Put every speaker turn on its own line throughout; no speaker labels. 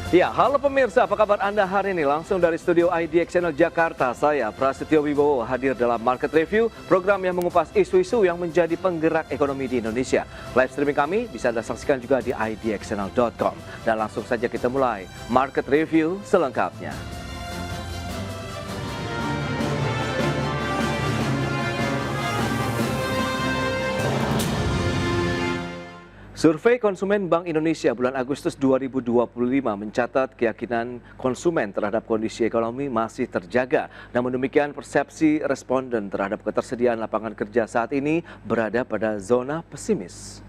Ya, halo pemirsa, apa kabar Anda hari ini? Langsung dari studio IDX Channel Jakarta, saya Prasetyo Wibowo hadir dalam Market Review, program yang mengupas isu-isu yang menjadi penggerak ekonomi di Indonesia. Live streaming kami bisa Anda saksikan juga di idxchannel.com. Dan langsung saja kita mulai Market Review selengkapnya. Survei konsumen Bank Indonesia bulan Agustus 2025 mencatat keyakinan konsumen terhadap kondisi ekonomi masih terjaga. Namun demikian, persepsi responden terhadap ketersediaan lapangan kerja saat ini berada pada zona pesimis.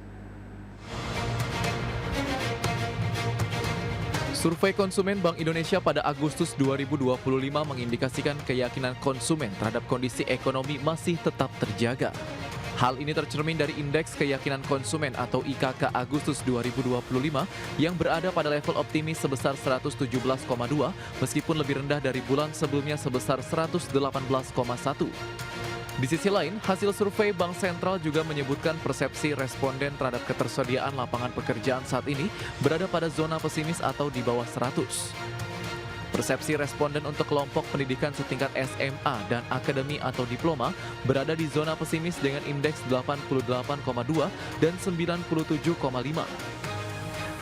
Survei konsumen Bank Indonesia pada Agustus 2025 mengindikasikan keyakinan konsumen terhadap kondisi ekonomi masih tetap terjaga. Hal ini tercermin dari Indeks Keyakinan Konsumen atau IKK Agustus 2025 yang berada pada level optimis sebesar 117,2 meskipun lebih rendah dari bulan sebelumnya sebesar 118,1. Di sisi lain, hasil survei Bank Sentral juga menyebutkan persepsi responden terhadap ketersediaan lapangan pekerjaan saat ini berada pada zona pesimis atau di bawah 100. Persepsi responden untuk kelompok pendidikan setingkat SMA dan akademi atau diploma berada di zona pesimis dengan indeks 88,2 dan 97,5.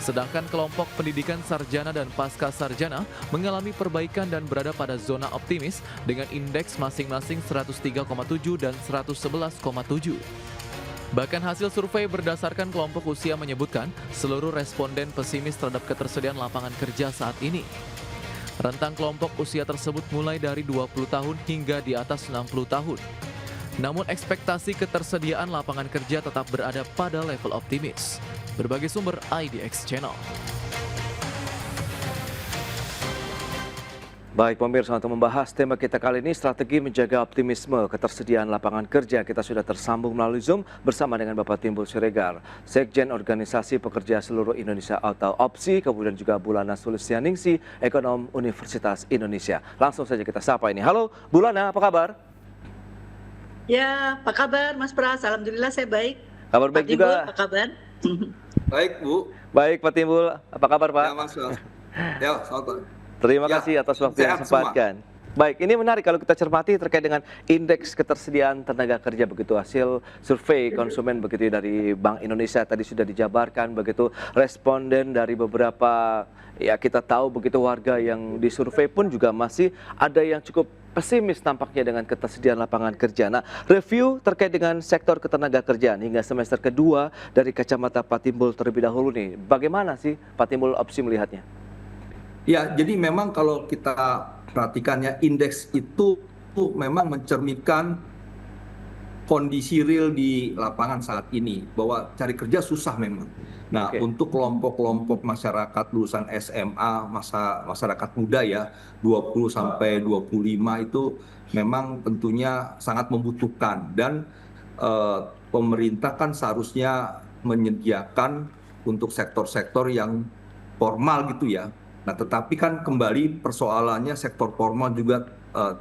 Sedangkan kelompok pendidikan sarjana dan pasca sarjana mengalami perbaikan dan berada pada zona optimis dengan indeks masing-masing 103,7 dan 111,7. Bahkan hasil survei berdasarkan kelompok usia menyebutkan seluruh responden pesimis terhadap ketersediaan lapangan kerja saat ini. Rentang kelompok usia tersebut mulai dari 20 tahun hingga di atas 60 tahun. Namun ekspektasi ketersediaan lapangan kerja tetap berada pada level optimis. Berbagai sumber IDX Channel.
Baik pemirsa, untuk membahas tema kita kali ini, strategi menjaga optimisme ketersediaan lapangan kerja, kita sudah tersambung melalui Zoom bersama dengan Bapak Timbul Siregar, Sekjen Organisasi Pekerja Seluruh Indonesia atau OPSI, kemudian juga Bulana Sulistianingsih, Ekonom Universitas Indonesia. Langsung saja kita sapa ini. Halo Bulana, apa kabar?
Ya, apa kabar Mas Pras? Alhamdulillah saya baik.
Kabar baik
Pak Timbul,
juga.
apa kabar?
Baik, Bu.
Baik Pak Timbul, apa kabar Pak?
Ya, Mas. Ya, selamat.
Terima
Ya,
kasih atas waktu yang
sehat semua.
disempatkan. Baik, ini menarik kalau kita cermati terkait dengan indeks ketersediaan tenaga kerja begitu, hasil survei konsumen begitu dari Bank Indonesia tadi sudah dijabarkan begitu, responden dari beberapa ya kita tahu begitu warga yang disurvei pun juga masih ada yang cukup pesimis tampaknya dengan ketersediaan lapangan kerja. Nah, review terkait dengan sektor ketenaga kerjaan hingga semester kedua dari kacamata Pak Timbul terlebih dahulu nih, bagaimana sih Pak Timbul OPSI melihatnya?
Ya, jadi memang kalau kita perhatikan ya, indeks itu memang mencerminkan kondisi real di lapangan saat ini, bahwa cari kerja susah memang. Nah,
Oke.
untuk kelompok-kelompok masyarakat lulusan SMA, masyarakat muda ya, 20 sampai 25 itu memang tentunya sangat membutuhkan. Dan pemerintah kan seharusnya menyediakan untuk sektor-sektor yang formal gitu ya. Nah, tetapi kan kembali persoalannya sektor formal juga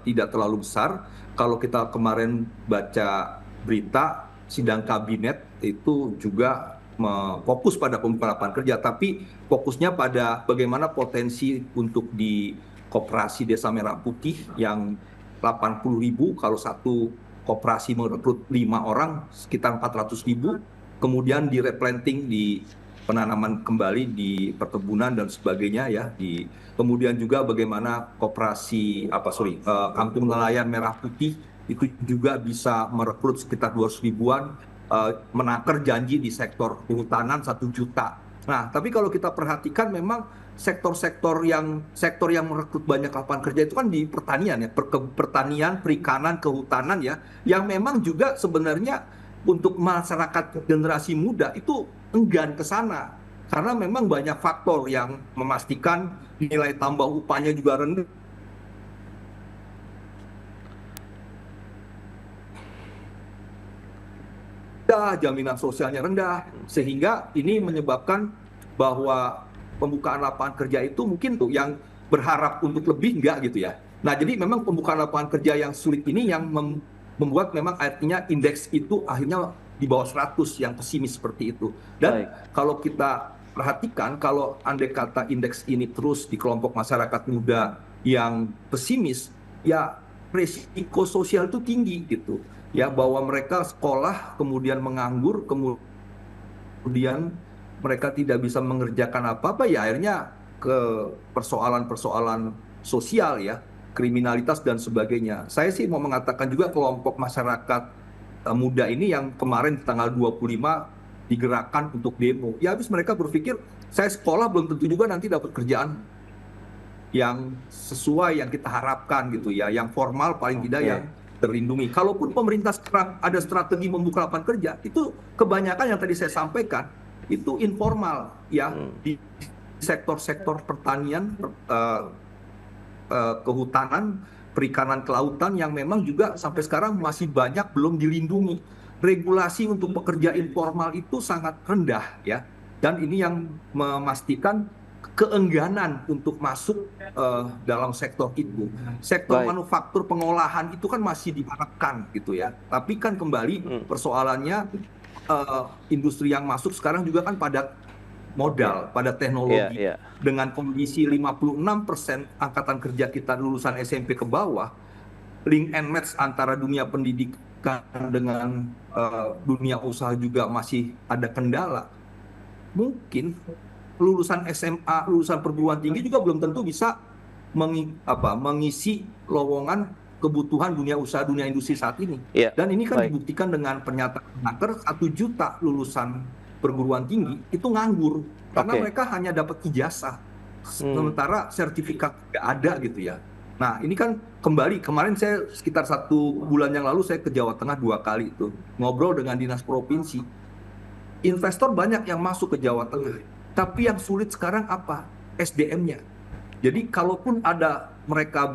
tidak terlalu besar. Kalau kita kemarin baca berita, sidang kabinet itu juga fokus pada pembukaan lapangan kerja, tapi fokusnya pada bagaimana potensi untuk di koperasi Desa Merah Putih yang 80.000, kalau satu koperasi merekrut 5 orang sekitar 400.000, kemudian di replanting, di penanaman kembali di perkebunan dan sebagainya ya, kemudian juga bagaimana koperasi kampung nelayan Merah Putih itu juga bisa merekrut sekitar 200 ribuan, menakar janji di sektor kehutanan 1 juta. Nah, tapi kalau kita perhatikan memang sektor yang merekrut banyak lapangan kerja itu kan di pertanian ya, pertanian, perikanan, kehutanan ya, yang memang juga sebenarnya untuk masyarakat generasi muda itu enggan ke sana karena memang banyak faktor yang memastikan nilai tambah upahnya juga rendah, jaminan sosialnya rendah, sehingga ini menyebabkan bahwa pembukaan lapangan kerja itu mungkin tuh yang berharap untuk lebih enggak gitu ya. Nah, jadi memang pembukaan lapangan kerja yang sulit ini yang membuat memang artinya indeks itu akhirnya di bawah 100 yang pesimis seperti itu. Dan
Baik.
kalau kita perhatikan kalau andai kata indeks ini terus di kelompok masyarakat muda yang pesimis, ya resiko sosial itu tinggi gitu. Ya, bahwa mereka sekolah kemudian menganggur, kemudian mereka tidak bisa mengerjakan apa-apa, ya akhirnya ke persoalan-persoalan sosial ya, kriminalitas dan sebagainya. Saya sih mau mengatakan juga kelompok masyarakat muda ini yang kemarin tanggal 25 digerakkan untuk demo. Ya habis mereka berpikir, saya sekolah belum tentu juga nanti dapat kerjaan yang sesuai yang kita harapkan gitu ya, yang formal paling tidak yang terlindungi. Kalaupun pemerintah sekarang ada strategi membuka lapangan kerja, itu kebanyakan yang tadi saya sampaikan itu informal ya, di sektor-sektor pertanian, kehutanan, perikanan, kelautan yang memang juga sampai sekarang masih banyak belum dilindungi. Regulasi untuk pekerja informal itu sangat rendah ya, dan ini yang memastikan keengganan untuk masuk dalam sektor itu. Sektor manufaktur pengolahan itu kan masih diharapkan gitu ya. Tapi kan kembali persoalannya industri yang masuk sekarang juga kan pada modal, pada teknologi. Dengan kondisi 56% angkatan kerja kita lulusan SMP ke bawah, link and match antara dunia pendidikan dengan dunia usaha juga masih ada kendala. Mungkin lulusan SMA, lulusan perguruan tinggi juga belum tentu bisa mengisi lowongan kebutuhan dunia usaha, dunia industri saat ini. Dan ini kan dibuktikan dengan pernyataan Naker, 1 juta lulusan perguruan tinggi itu nganggur karena mereka hanya dapat ijazah, sementara sertifikat tidak ada gitu ya. Nah ini kan kembali, kemarin saya sekitar 1 bulan yang lalu saya ke Jawa Tengah 2 kali itu ngobrol dengan dinas provinsi. Investor banyak yang masuk ke Jawa Tengah, tapi yang sulit sekarang apa? SDM-nya. Jadi kalaupun ada mereka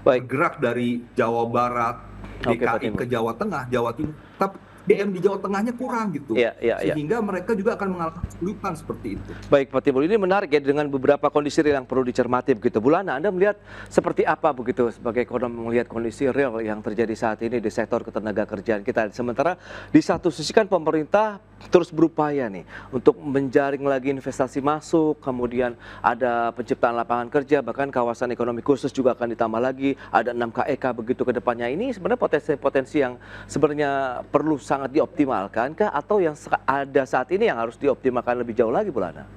bergerak dari Jawa Barat, DKI ke Jawa Tengah, Jawa Timur, tapi SDM di Jawa Tengahnya kurang gitu, sehingga mereka juga akan mengalami kesulitan seperti itu.
Baik Pak Timbul, ini menarik ya, dengan beberapa kondisi real yang perlu dicermati begitu. Bu Lana, Anda melihat seperti apa begitu sebagai ekonom melihat kondisi real yang terjadi saat ini di sektor ketenagakerjaan kita? Sementara di satu sisi kan pemerintah terus berupaya nih untuk menjaring lagi investasi masuk, kemudian ada penciptaan lapangan kerja, bahkan kawasan ekonomi khusus juga akan ditambah lagi, ada 6 KEK begitu ke depannya. Ini sebenarnya potensi-potensi yang sebenarnya perlu sangat dioptimalkan kah, atau yang ada saat ini yang harus dioptimalkan lebih jauh lagi, Bu Lana?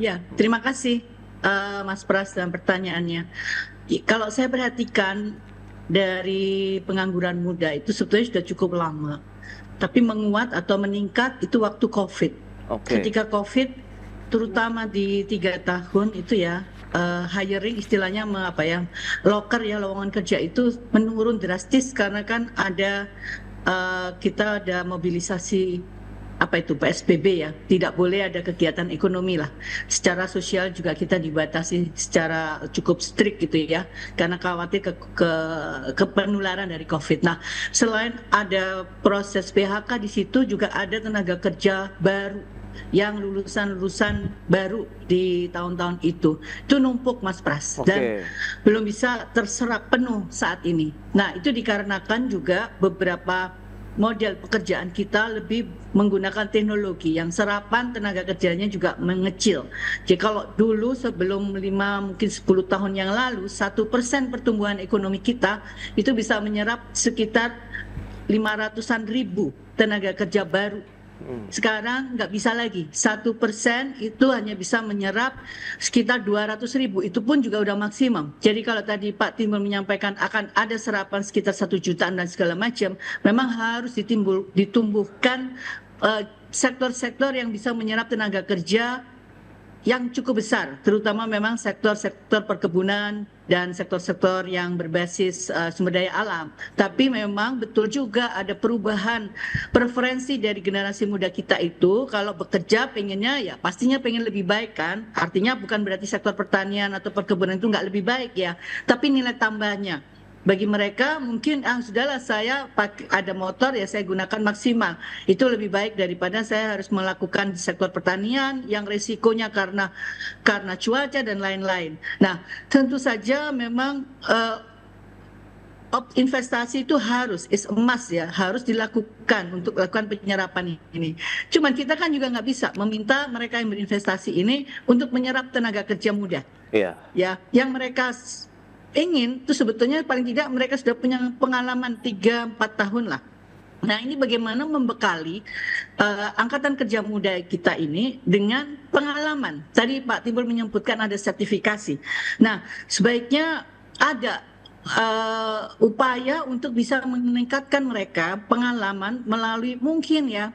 Ya, terima kasih Mas Pras dalam pertanyaannya. Kalau saya perhatikan dari pengangguran muda itu sebetulnya sudah cukup lama, tapi menguat atau meningkat itu waktu COVID. Ketika COVID, terutama di 3 tahun itu ya, hiring istilahnya loker ya, lowongan kerja itu menurun drastis karena kan ada kita ada mobilisasi PSBB ya, tidak boleh ada kegiatan ekonomi lah. Secara sosial juga kita dibatasi secara cukup strict gitu ya, karena khawatir ke penularan dari COVID. Nah, selain ada proses PHK di situ juga ada tenaga kerja baru yang lulusan baru di tahun-tahun itu numpuk Mas Pras, dan belum bisa terserap penuh saat ini. Nah itu dikarenakan juga beberapa model pekerjaan kita lebih menggunakan teknologi yang serapan tenaga kerjanya juga mengecil. Jadi kalau dulu sebelum 5 mungkin 10 tahun yang lalu 1% pertumbuhan ekonomi kita itu bisa menyerap sekitar 500-an ribu tenaga kerja baru. Sekarang nggak bisa lagi, 1% itu hanya bisa menyerap sekitar 200.000, itu pun juga udah maksimum. Jadi kalau tadi Pak Timbul menyampaikan akan ada serapan sekitar 1 jutaan dan segala macam, memang harus ditumbuhkan sektor-sektor yang bisa menyerap tenaga kerja yang cukup besar, terutama memang sektor-sektor perkebunan dan sektor-sektor yang berbasis sumber daya alam. Tapi memang betul juga ada perubahan preferensi dari generasi muda kita itu, kalau bekerja pengennya ya pastinya pengen lebih baik kan, artinya bukan berarti sektor pertanian atau perkebunan itu nggak lebih baik ya, tapi nilai tambahnya. Bagi mereka mungkin sudahlah, saya ada motor ya saya gunakan maksimal, itu lebih baik daripada saya harus melakukan di sektor pertanian yang resikonya karena cuaca dan lain-lain. Nah tentu saja memang investasi itu harus is a must ya, harus dilakukan untuk lakukan penyerapan ini. Cuman kita kan juga nggak bisa meminta mereka yang berinvestasi ini untuk menyerap tenaga kerja muda.
Iya.
Ya, yang mereka ingin itu sebetulnya paling tidak mereka sudah punya pengalaman 3-4 tahun lah. Nah, ini bagaimana membekali angkatan kerja muda kita ini dengan pengalaman. Tadi Pak Timbul menyebutkan ada sertifikasi. Nah, sebaiknya ada upaya untuk bisa meningkatkan mereka pengalaman melalui mungkin ya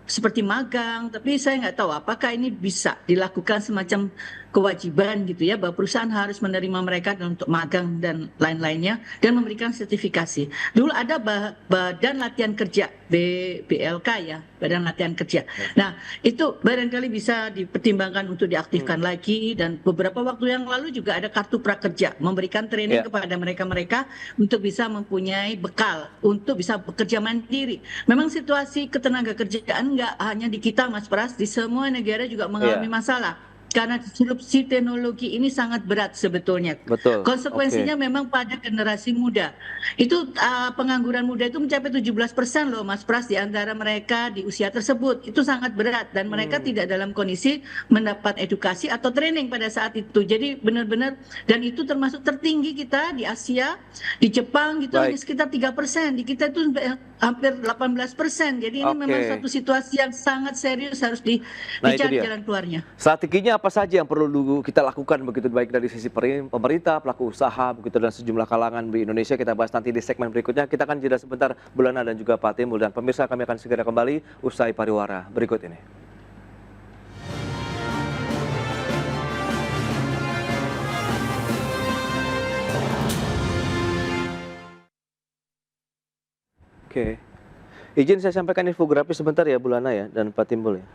seperti magang, tapi saya nggak tahu apakah ini bisa dilakukan semacam kewajiban gitu ya, bahwa perusahaan harus menerima mereka untuk magang dan lain-lainnya dan memberikan sertifikasi. Dulu ada Badan Latihan Kerja, BLK ya, Badan Latihan Kerja. Nah, itu barangkali bisa dipertimbangkan untuk diaktifkan lagi, dan beberapa waktu yang lalu juga ada kartu prakerja, memberikan training kepada mereka-mereka untuk bisa mempunyai bekal, untuk bisa bekerja mandiri. Memang situasi ketenaga kerjaan nggak hanya di kita Mas Pras, di semua negara juga mengalami masalah. Karena disrupsi teknologi ini sangat berat sebetulnya.
Betul.
Konsekuensinya memang pada generasi muda. Itu pengangguran muda itu mencapai 17% loh Mas Pras di antara mereka di usia tersebut. Itu sangat berat dan mereka tidak dalam kondisi mendapat edukasi atau training pada saat itu. Jadi benar-benar, dan itu termasuk tertinggi kita di Asia, di Jepang gitu hanya sekitar 3%. Di kita itu hampir 18%. Jadi ini memang satu situasi yang sangat serius, harus dicari jalan keluarnya.
Strateginya apa saja yang perlu kita lakukan begitu, baik dari sisi pemerintah, pelaku usaha begitu, dan sejumlah kalangan di Indonesia? Kita bahas nanti di segmen berikutnya. Kita akan jeda sebentar, Bu Lana dan juga Pak Timbul, dan pemirsa kami akan segera kembali usai pariwara berikut ini. Oke. Izin saya sampaikan infografis sebentar ya Bu Lana ya dan Pak Timbul ya.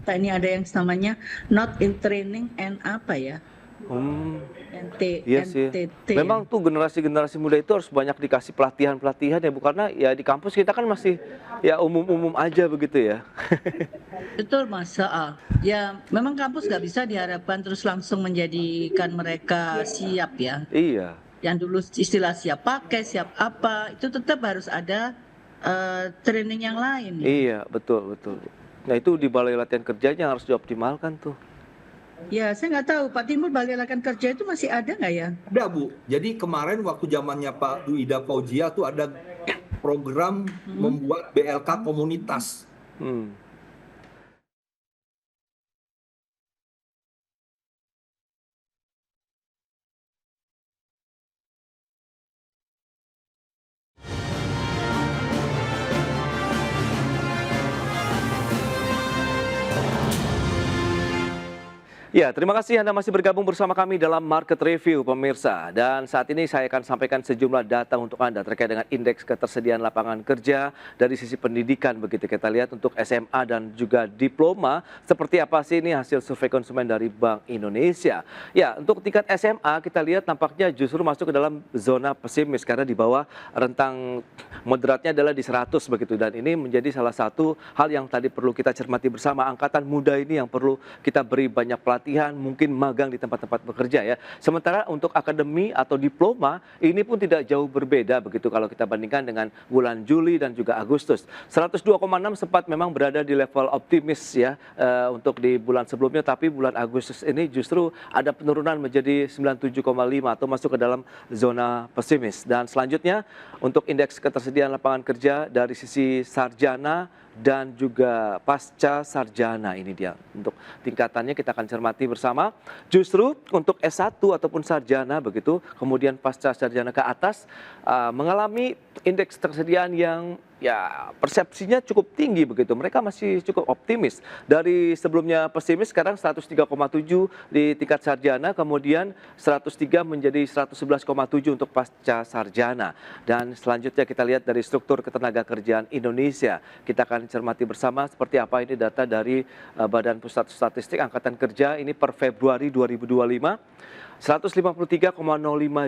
Ini ada yang namanya not in training and apa ya?
Iya sih.
NTT.
Memang tuh generasi muda itu harus banyak dikasih pelatihan ya Bu, karena ya di kampus kita kan masih ya umum-umum aja begitu ya.
Betul Mas. Ya memang kampus nggak bisa diharapkan terus langsung menjadikan mereka siap ya.
Iya.
Yang dulu istilah siap pakai, siap apa, itu tetap harus ada training yang lain.
Iya, betul. Nah itu di Balai Latihan Kerjanya harus dioptimalkan tuh.
Ya, saya nggak tahu Pak Timbul, Balai Latihan Kerja itu masih ada nggak ya?
Ada Bu. Jadi kemarin waktu zamannya Pak Duida Fauzia tuh ada program membuat BLK komunitas.
Ya, terima kasih Anda masih bergabung bersama kami dalam Market Review, pemirsa. Dan saat ini saya akan sampaikan sejumlah data untuk Anda terkait dengan indeks ketersediaan lapangan kerja dari sisi pendidikan. Begitu kita lihat untuk SMA dan juga diploma, seperti apa sih ini hasil survei konsumen dari Bank Indonesia. Ya, untuk tingkat SMA kita lihat nampaknya justru masuk ke dalam zona pesimis karena di bawah rentang moderatnya adalah di 100 begitu. Dan ini menjadi salah satu hal yang tadi perlu kita cermati bersama, angkatan muda ini yang perlu kita beri banyak pelatihan, mungkin magang di tempat-tempat bekerja ya. Sementara untuk akademi atau diploma ini pun tidak jauh berbeda begitu kalau kita bandingkan dengan bulan Juli dan juga Agustus. 102,6 sempat memang berada di level optimis ya untuk di bulan sebelumnya, tapi bulan Agustus ini justru ada penurunan menjadi 97,5 atau masuk ke dalam zona pesimis. Dan selanjutnya untuk indeks ketersediaan lapangan kerja dari sisi sarjana dan juga pasca sarjana, ini dia untuk tingkatannya kita akan cermati bersama. Justru untuk S1 ataupun sarjana begitu, kemudian pasca sarjana ke atas mengalami indeks ketersediaan yang ya persepsinya cukup tinggi begitu. Mereka masih cukup optimis. Dari sebelumnya pesimis sekarang 103,7 di tingkat sarjana, kemudian 103 menjadi 111,7 untuk pasca sarjana. Dan selanjutnya kita lihat dari struktur ketenaga kerjaan Indonesia. Kita akan cermati bersama seperti apa ini data dari Badan Pusat Statistik Angkatan Kerja ini per Februari 2025. 153,05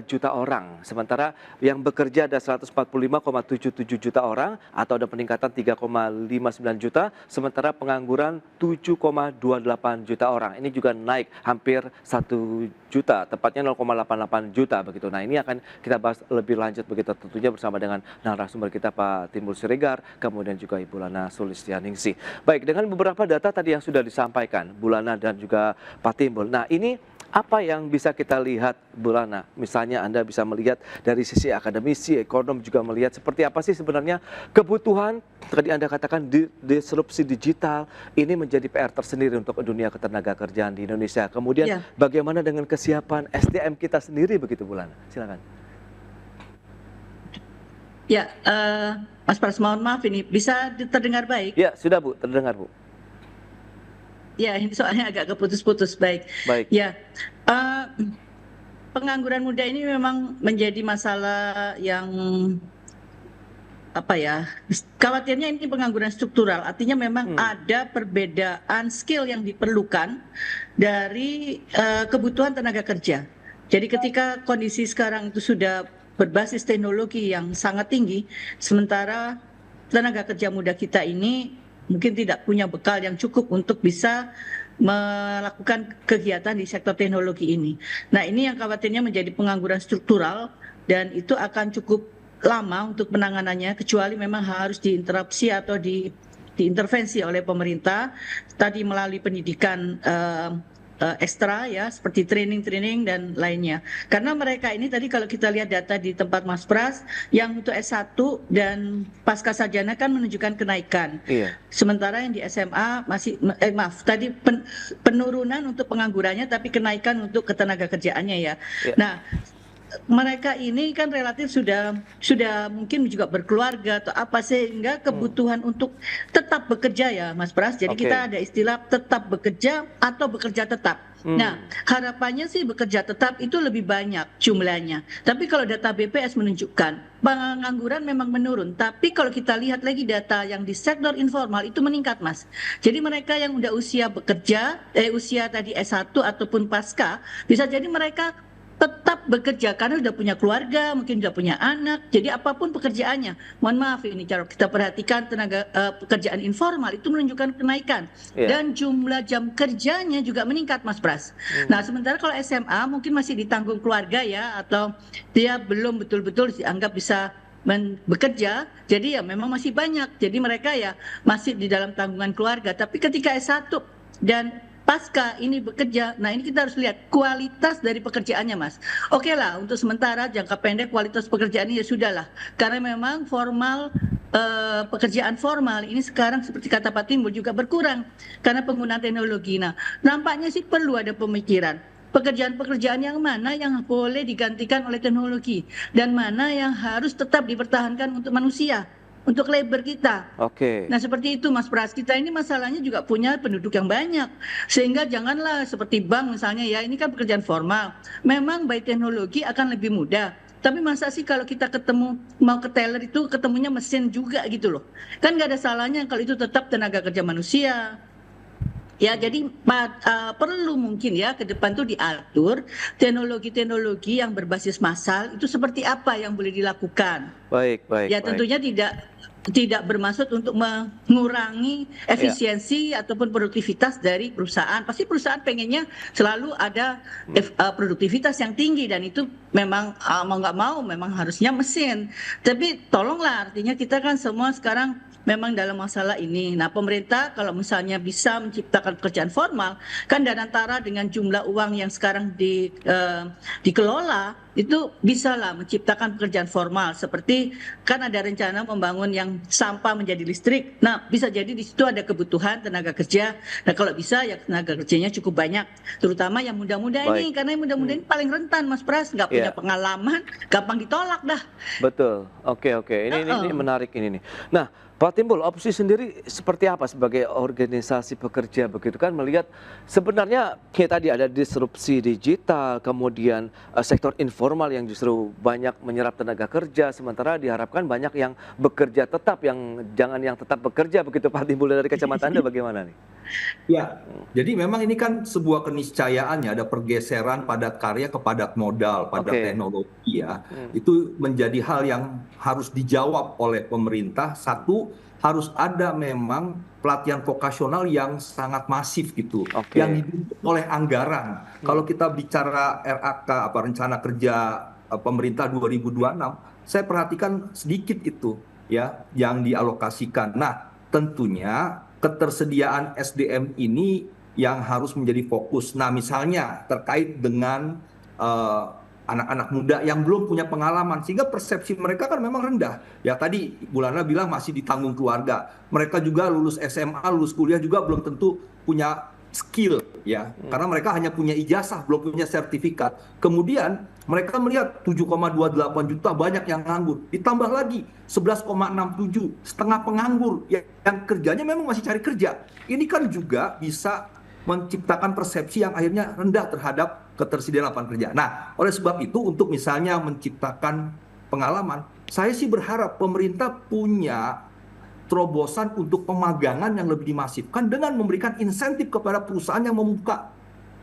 juta orang. Sementara yang bekerja ada 145,77 juta orang atau ada peningkatan 3,59 juta. Sementara pengangguran 7,28 juta orang. Ini juga naik hampir 1 juta, tepatnya 0,88 juta begitu. Nah, ini akan kita bahas lebih lanjut begitu tentunya bersama dengan narasumber kita Pak Timbul Siregar, kemudian juga Ibu Lana Sulistianingsih. Baik, dengan beberapa data tadi yang sudah disampaikan Bu Lana dan juga Pak Timbul. Nah, ini apa yang bisa kita lihat Bu Lana? Misalnya Anda bisa melihat dari sisi akademisi, ekonom juga melihat seperti apa sih sebenarnya kebutuhan tadi Anda katakan disrupsi digital ini menjadi PR tersendiri untuk dunia ketenagakerjaan di Indonesia. Kemudian
Ya.
bagaimana dengan kesiapan SDM kita sendiri begitu Bu Lana? Silakan.
Ya, Mas Pras, mohon maaf ini bisa terdengar baik?
Ya, sudah Bu, terdengar Bu.
Ya, ini soalnya agak keputus-putus. Baik.
Baik.
Ya, pengangguran muda ini memang menjadi masalah yang apa ya? Khawatirnya ini pengangguran struktural. Artinya memang ada perbedaan skill yang diperlukan dari kebutuhan tenaga kerja. Jadi ketika kondisi sekarang itu sudah berbasis teknologi yang sangat tinggi, sementara tenaga kerja muda kita ini mungkin tidak punya bekal yang cukup untuk bisa melakukan kegiatan di sektor teknologi ini. Nah, ini yang khawatirnya menjadi pengangguran struktural dan itu akan cukup lama untuk penanganannya, kecuali memang harus diinterupsi atau diintervensi oleh pemerintah tadi melalui pendidikan ekstra ya, seperti training dan lainnya. Karena mereka ini tadi kalau kita lihat data di tempat Mas Pras, yang untuk S1 dan pasca sarjana kan menunjukkan kenaikan.
Iya.
Sementara yang di SMA masih penurunan untuk penganggurannya tapi kenaikan untuk ketenaga kerjaannya ya.
Iya.
Nah, mereka ini kan relatif sudah mungkin juga berkeluarga atau apa, sehingga kebutuhan untuk tetap bekerja ya Mas Pras. Jadi
Oke.
kita ada istilah tetap bekerja atau bekerja tetap. Nah, harapannya sih bekerja tetap itu lebih banyak jumlahnya. Tapi kalau data BPS menunjukkan pengangguran memang menurun. Tapi kalau kita lihat lagi data yang di sektor informal itu meningkat, Mas. Jadi mereka yang udah usia bekerja, usia tadi S1 ataupun pasca, bisa jadi mereka tetap bekerja karena sudah punya keluarga, mungkin sudah punya anak. Jadi apapun pekerjaannya, mohon maaf ini kalau kita perhatikan pekerjaan informal itu menunjukkan kenaikan.
Iya.
Dan jumlah jam kerjanya juga meningkat, Mas Pras. Nah, sementara kalau SMA mungkin masih ditanggung keluarga ya, atau dia belum betul-betul dianggap bisa bekerja, jadi ya memang masih banyak. Jadi mereka ya masih di dalam tanggungan keluarga. Tapi ketika S1 dan pasca ini bekerja, nah ini kita harus lihat kualitas dari pekerjaannya, Mas. Oke lah, untuk sementara jangka pendek kualitas pekerjaannya ya sudahlah, karena memang pekerjaan formal ini sekarang seperti kata Pak Timbul juga berkurang karena penggunaan teknologi. Nah, nampaknya sih perlu ada pemikiran pekerjaan-pekerjaan yang mana yang boleh digantikan oleh teknologi dan mana yang harus tetap dipertahankan untuk manusia, untuk labor kita.
Oke.
Nah, seperti itu Mas Pras, kita ini masalahnya juga punya penduduk yang banyak. Sehingga janganlah seperti bank misalnya ya, ini kan pekerjaan formal. Memang by teknologi akan lebih mudah. Tapi masa sih kalau kita mau ke teller itu ketemunya mesin juga gitu loh. Kan nggak ada salahnya kalau itu tetap tenaga kerja manusia. Ya, jadi perlu mungkin ya ke depan tuh diatur teknologi-teknologi yang berbasis massal itu seperti apa yang boleh dilakukan.
Baik.
Ya, tentunya tidak bermaksud untuk mengurangi efisiensi ataupun produktivitas dari perusahaan. Pasti perusahaan pengennya selalu ada produktivitas yang tinggi dan itu memang mau nggak mau memang harusnya mesin. Tapi tolonglah, artinya kita kan semua sekarang memang dalam masalah ini. Nah, pemerintah kalau misalnya bisa menciptakan pekerjaan formal, kan dan antara dengan jumlah uang yang sekarang dikelola, itu bisa lah menciptakan pekerjaan formal. Seperti kan ada rencana membangun yang sampah menjadi listrik. Nah, bisa jadi di situ ada kebutuhan tenaga kerja. Nah, kalau bisa ya tenaga kerjanya cukup banyak. Terutama yang muda-muda ini, karena yang muda-muda ini paling rentan, Mas Pras. Nggak punya pengalaman, gampang ditolak dah.
Betul. Oke. Ini menarik ini nih. Nah, Pak Timbul, opsi sendiri seperti apa sebagai organisasi pekerja begitu kan melihat sebenarnya kayak tadi ada disrupsi digital, kemudian sektor informal yang justru banyak menyerap tenaga kerja, sementara diharapkan banyak yang bekerja tetap, yang jangan yang tetap bekerja begitu Pak Timbul dari kacamata Anda bagaimana nih?
Ya, jadi memang ini kan sebuah keniscayaan ya, ada pergeseran padat karya ke padat modal, padat
Oke.
teknologi ya.
Hmm.
Itu menjadi hal yang harus dijawab oleh pemerintah. Satu, harus ada memang pelatihan vokasional yang sangat masif gitu, yang
Oke.
didukung oleh anggaran. Kalau
Hmm.
kita bicara RAK, apa rencana kerja pemerintah 2026, saya perhatikan sedikit itu ya yang dialokasikan. Nah, tentunya ketersediaan SDM ini yang harus menjadi fokus. Nah, misalnya terkait dengan eh, anak-anak muda yang belum punya pengalaman, sehingga persepsi mereka kan memang rendah. Ya tadi Bu Lana bilang masih ditanggung keluarga. Mereka juga lulus SMA, lulus kuliah juga belum tentu punya skill ya, karena mereka hanya punya ijazah, belum punya sertifikat. Kemudian mereka melihat 7,28 juta banyak yang nganggur, ditambah lagi 11,67 setengah penganggur yang kerjanya memang masih cari kerja. Ini kan juga bisa menciptakan persepsi yang akhirnya rendah terhadap ketersediaan lapangan kerja. Nah, oleh sebab itu untuk misalnya menciptakan pengalaman, saya sih berharap pemerintah punya terobosan untuk pemagangan yang lebih dimasifkan dengan memberikan insentif kepada perusahaan yang membuka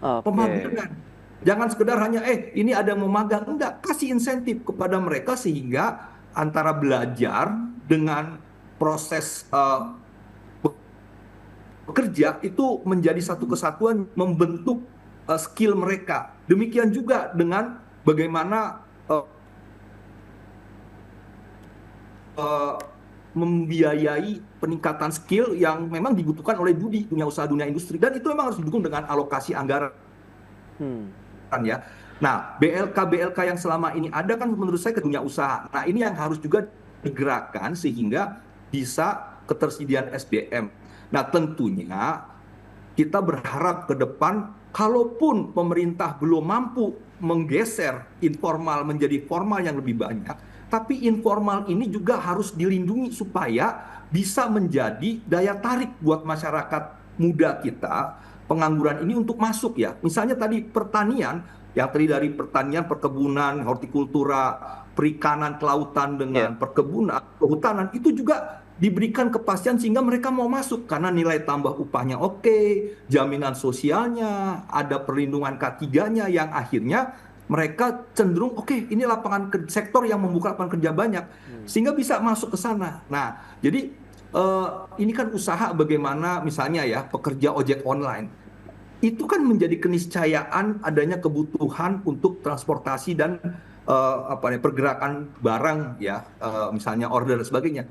Oke.
pemagangan. Jangan sekedar hanya ini ada yang memagang, enggak, kasih insentif kepada mereka sehingga antara belajar dengan proses bekerja itu menjadi satu kesatuan membentuk skill mereka. Demikian juga dengan bagaimana eh, membiayai peningkatan skill yang memang dibutuhkan oleh dunia usaha, dunia industri, dan itu memang harus didukung dengan alokasi anggaran
Hmm.
ya. Nah, BLK yang selama ini ada kan menurut saya ke dunia usaha. Nah, ini yang harus juga digerakkan sehingga bisa ketersediaan SDM. Nah, tentunya kita berharap ke depan, kalaupun pemerintah belum mampu menggeser informal menjadi formal yang lebih banyak, tapi informal ini juga harus dilindungi supaya bisa menjadi daya tarik buat masyarakat muda kita, pengangguran ini untuk masuk ya. Misalnya tadi pertanian, yang tadi dari pertanian, perkebunan, hortikultura, perikanan, kelautan
Ya.
dengan perkebunan, kehutanan, itu juga diberikan kepastian sehingga mereka mau masuk karena nilai tambah upahnya oke, jaminan sosialnya, ada perlindungan K3-nya yang akhirnya mereka cenderung oke, ini lapangan sektor yang membuka lapangan kerja banyak sehingga bisa masuk ke sana. Nah, jadi ini kan usaha bagaimana misalnya ya pekerja ojek online itu kan menjadi keniscayaan adanya kebutuhan untuk transportasi dan pergerakan barang ya, misalnya order dan sebagainya,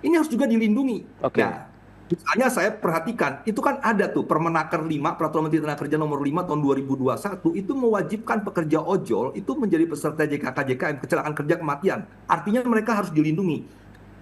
ini harus juga dilindungi.
Oke.
Nah, misalnya saya perhatikan, itu kan ada tuh Permenaker 5, Peraturan Menteri Tenaga Kerja nomor 5 tahun 2021, itu mewajibkan pekerja ojol itu menjadi peserta JKK JKM, kecelakaan kerja kematian. Artinya mereka harus dilindungi.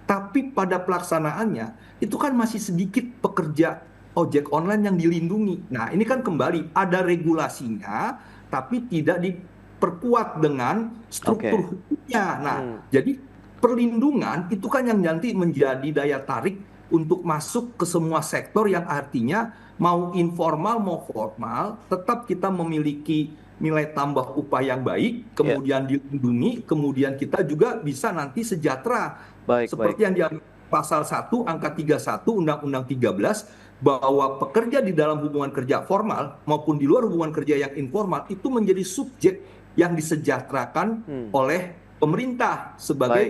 Tapi pada pelaksanaannya, itu kan masih sedikit pekerja ojek online yang dilindungi. Nah, ini kan kembali ada regulasinya, tapi tidak diperkuat dengan
Oke.
struktur hukumnya. Nah,
Hmm.
jadi perlindungan itu kan yang nanti menjadi daya tarik untuk masuk ke semua sektor yang artinya mau informal mau formal tetap kita memiliki nilai tambah upah yang baik,
Ya.
kemudian dilindungi, kemudian kita juga bisa nanti sejahtera
Baik, baik.
seperti yang diambil pasal 1 angka 31 Undang-Undang 13 bahwa pekerja di dalam hubungan kerja formal maupun di luar hubungan kerja yang informal itu menjadi subjek yang disejahterakan
Hmm.
oleh pemerintah
Baik.
sebagai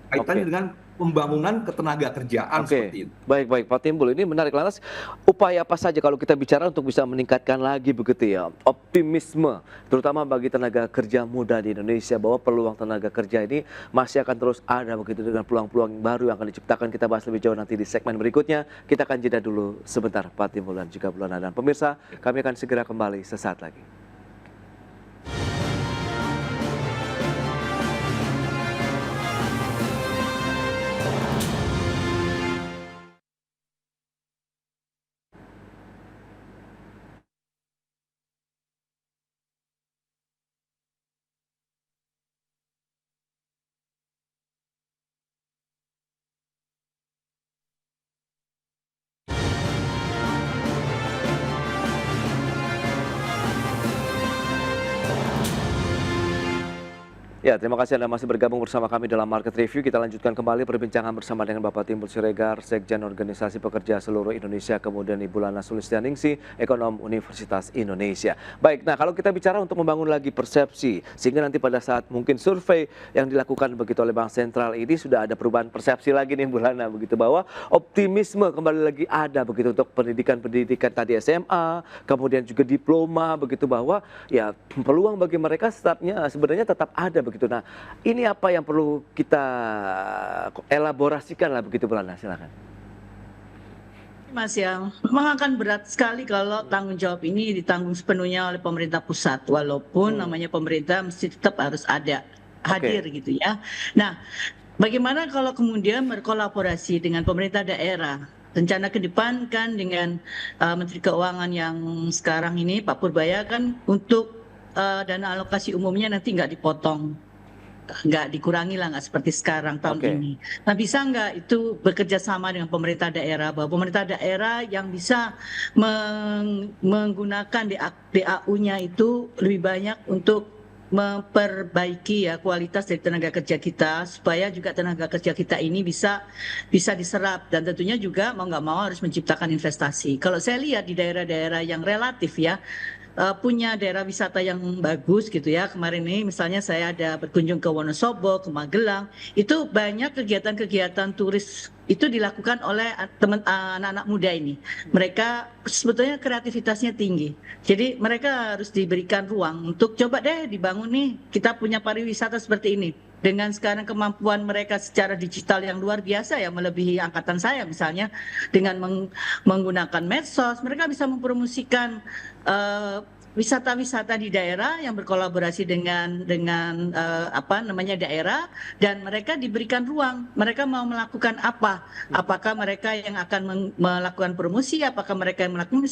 kaitannya
Oke.
dengan pembangunan ketenaga kerjaan
Oke,
seperti itu.
baik baik Pak Timbul, ini menarik. Lantas upaya apa saja kalau kita bicara untuk bisa meningkatkan lagi begitu ya optimisme, terutama bagi tenaga kerja muda di Indonesia bahwa peluang tenaga kerja ini masih akan terus ada begitu dengan peluang-peluang baru yang akan diciptakan. Kita bahas lebih jauh nanti di segmen berikutnya. Kita akan jeda dulu sebentar Pak Timbul dan juga Bu Lana. Dan pemirsa, kami akan segera kembali sesaat lagi. Ya, terima kasih Anda masih bergabung bersama kami dalam Market Review. Kita lanjutkan kembali perbincangan bersama dengan Bapak Timbul Siregar, Sekjen Organisasi Pekerja Seluruh Indonesia, kemudian Ibu Lana Sulistianingsih, Ekonom Universitas Indonesia. Baik, nah kalau kita bicara untuk membangun lagi persepsi, sehingga nanti pada saat mungkin survei yang dilakukan begitu oleh Bank Sentral ini sudah ada perubahan persepsi lagi nih Bu Lana, begitu bahwa optimisme kembali lagi ada begitu untuk pendidikan tadi SMA, kemudian juga diploma, begitu bahwa ya peluang bagi mereka sebenarnya tetap ada begitu. Nah, ini apa yang perlu kita elaborasikan lah begitu Bu Lana, silakan.
Mas, ya, memang akan berat sekali kalau tanggung jawab ini ditanggung sepenuhnya oleh pemerintah pusat, walaupun namanya pemerintah mesti tetap harus ada hadir gitu ya. Nah, bagaimana kalau kemudian berkolaborasi dengan pemerintah daerah? Rencana ke depan kan dengan Menteri Keuangan yang sekarang ini Pak Purbaya kan untuk dana alokasi umumnya nanti nggak dipotong, nggak dikurangi lah, nggak seperti sekarang tahun ini. Nah, bisa nggak itu bekerja sama dengan pemerintah daerah, bahwa pemerintah daerah yang bisa menggunakan DAU-nya itu lebih banyak untuk memperbaiki ya kualitas dari tenaga kerja kita, supaya juga tenaga kerja kita ini bisa diserap, dan tentunya juga mau nggak mau harus menciptakan investasi. Kalau saya lihat di daerah-daerah yang relatif ya punya daerah wisata yang bagus gitu ya. Kemarin ini misalnya saya ada berkunjung ke Wonosobo, ke Magelang, itu banyak kegiatan-kegiatan turis itu dilakukan oleh anak-anak muda ini. Mereka sebetulnya kreativitasnya tinggi. Jadi mereka harus diberikan ruang untuk coba deh dibangun nih, kita punya pariwisata seperti ini. Dengan sekarang kemampuan mereka secara digital yang luar biasa ya, melebihi angkatan saya misalnya, dengan menggunakan medsos, mereka bisa mempromosikan wisata-wisata di daerah yang berkolaborasi dengan daerah, dan mereka diberikan ruang. Mereka mau melakukan apa? Apakah mereka yang akan melakukan promosi? Apakah mereka yang melakukan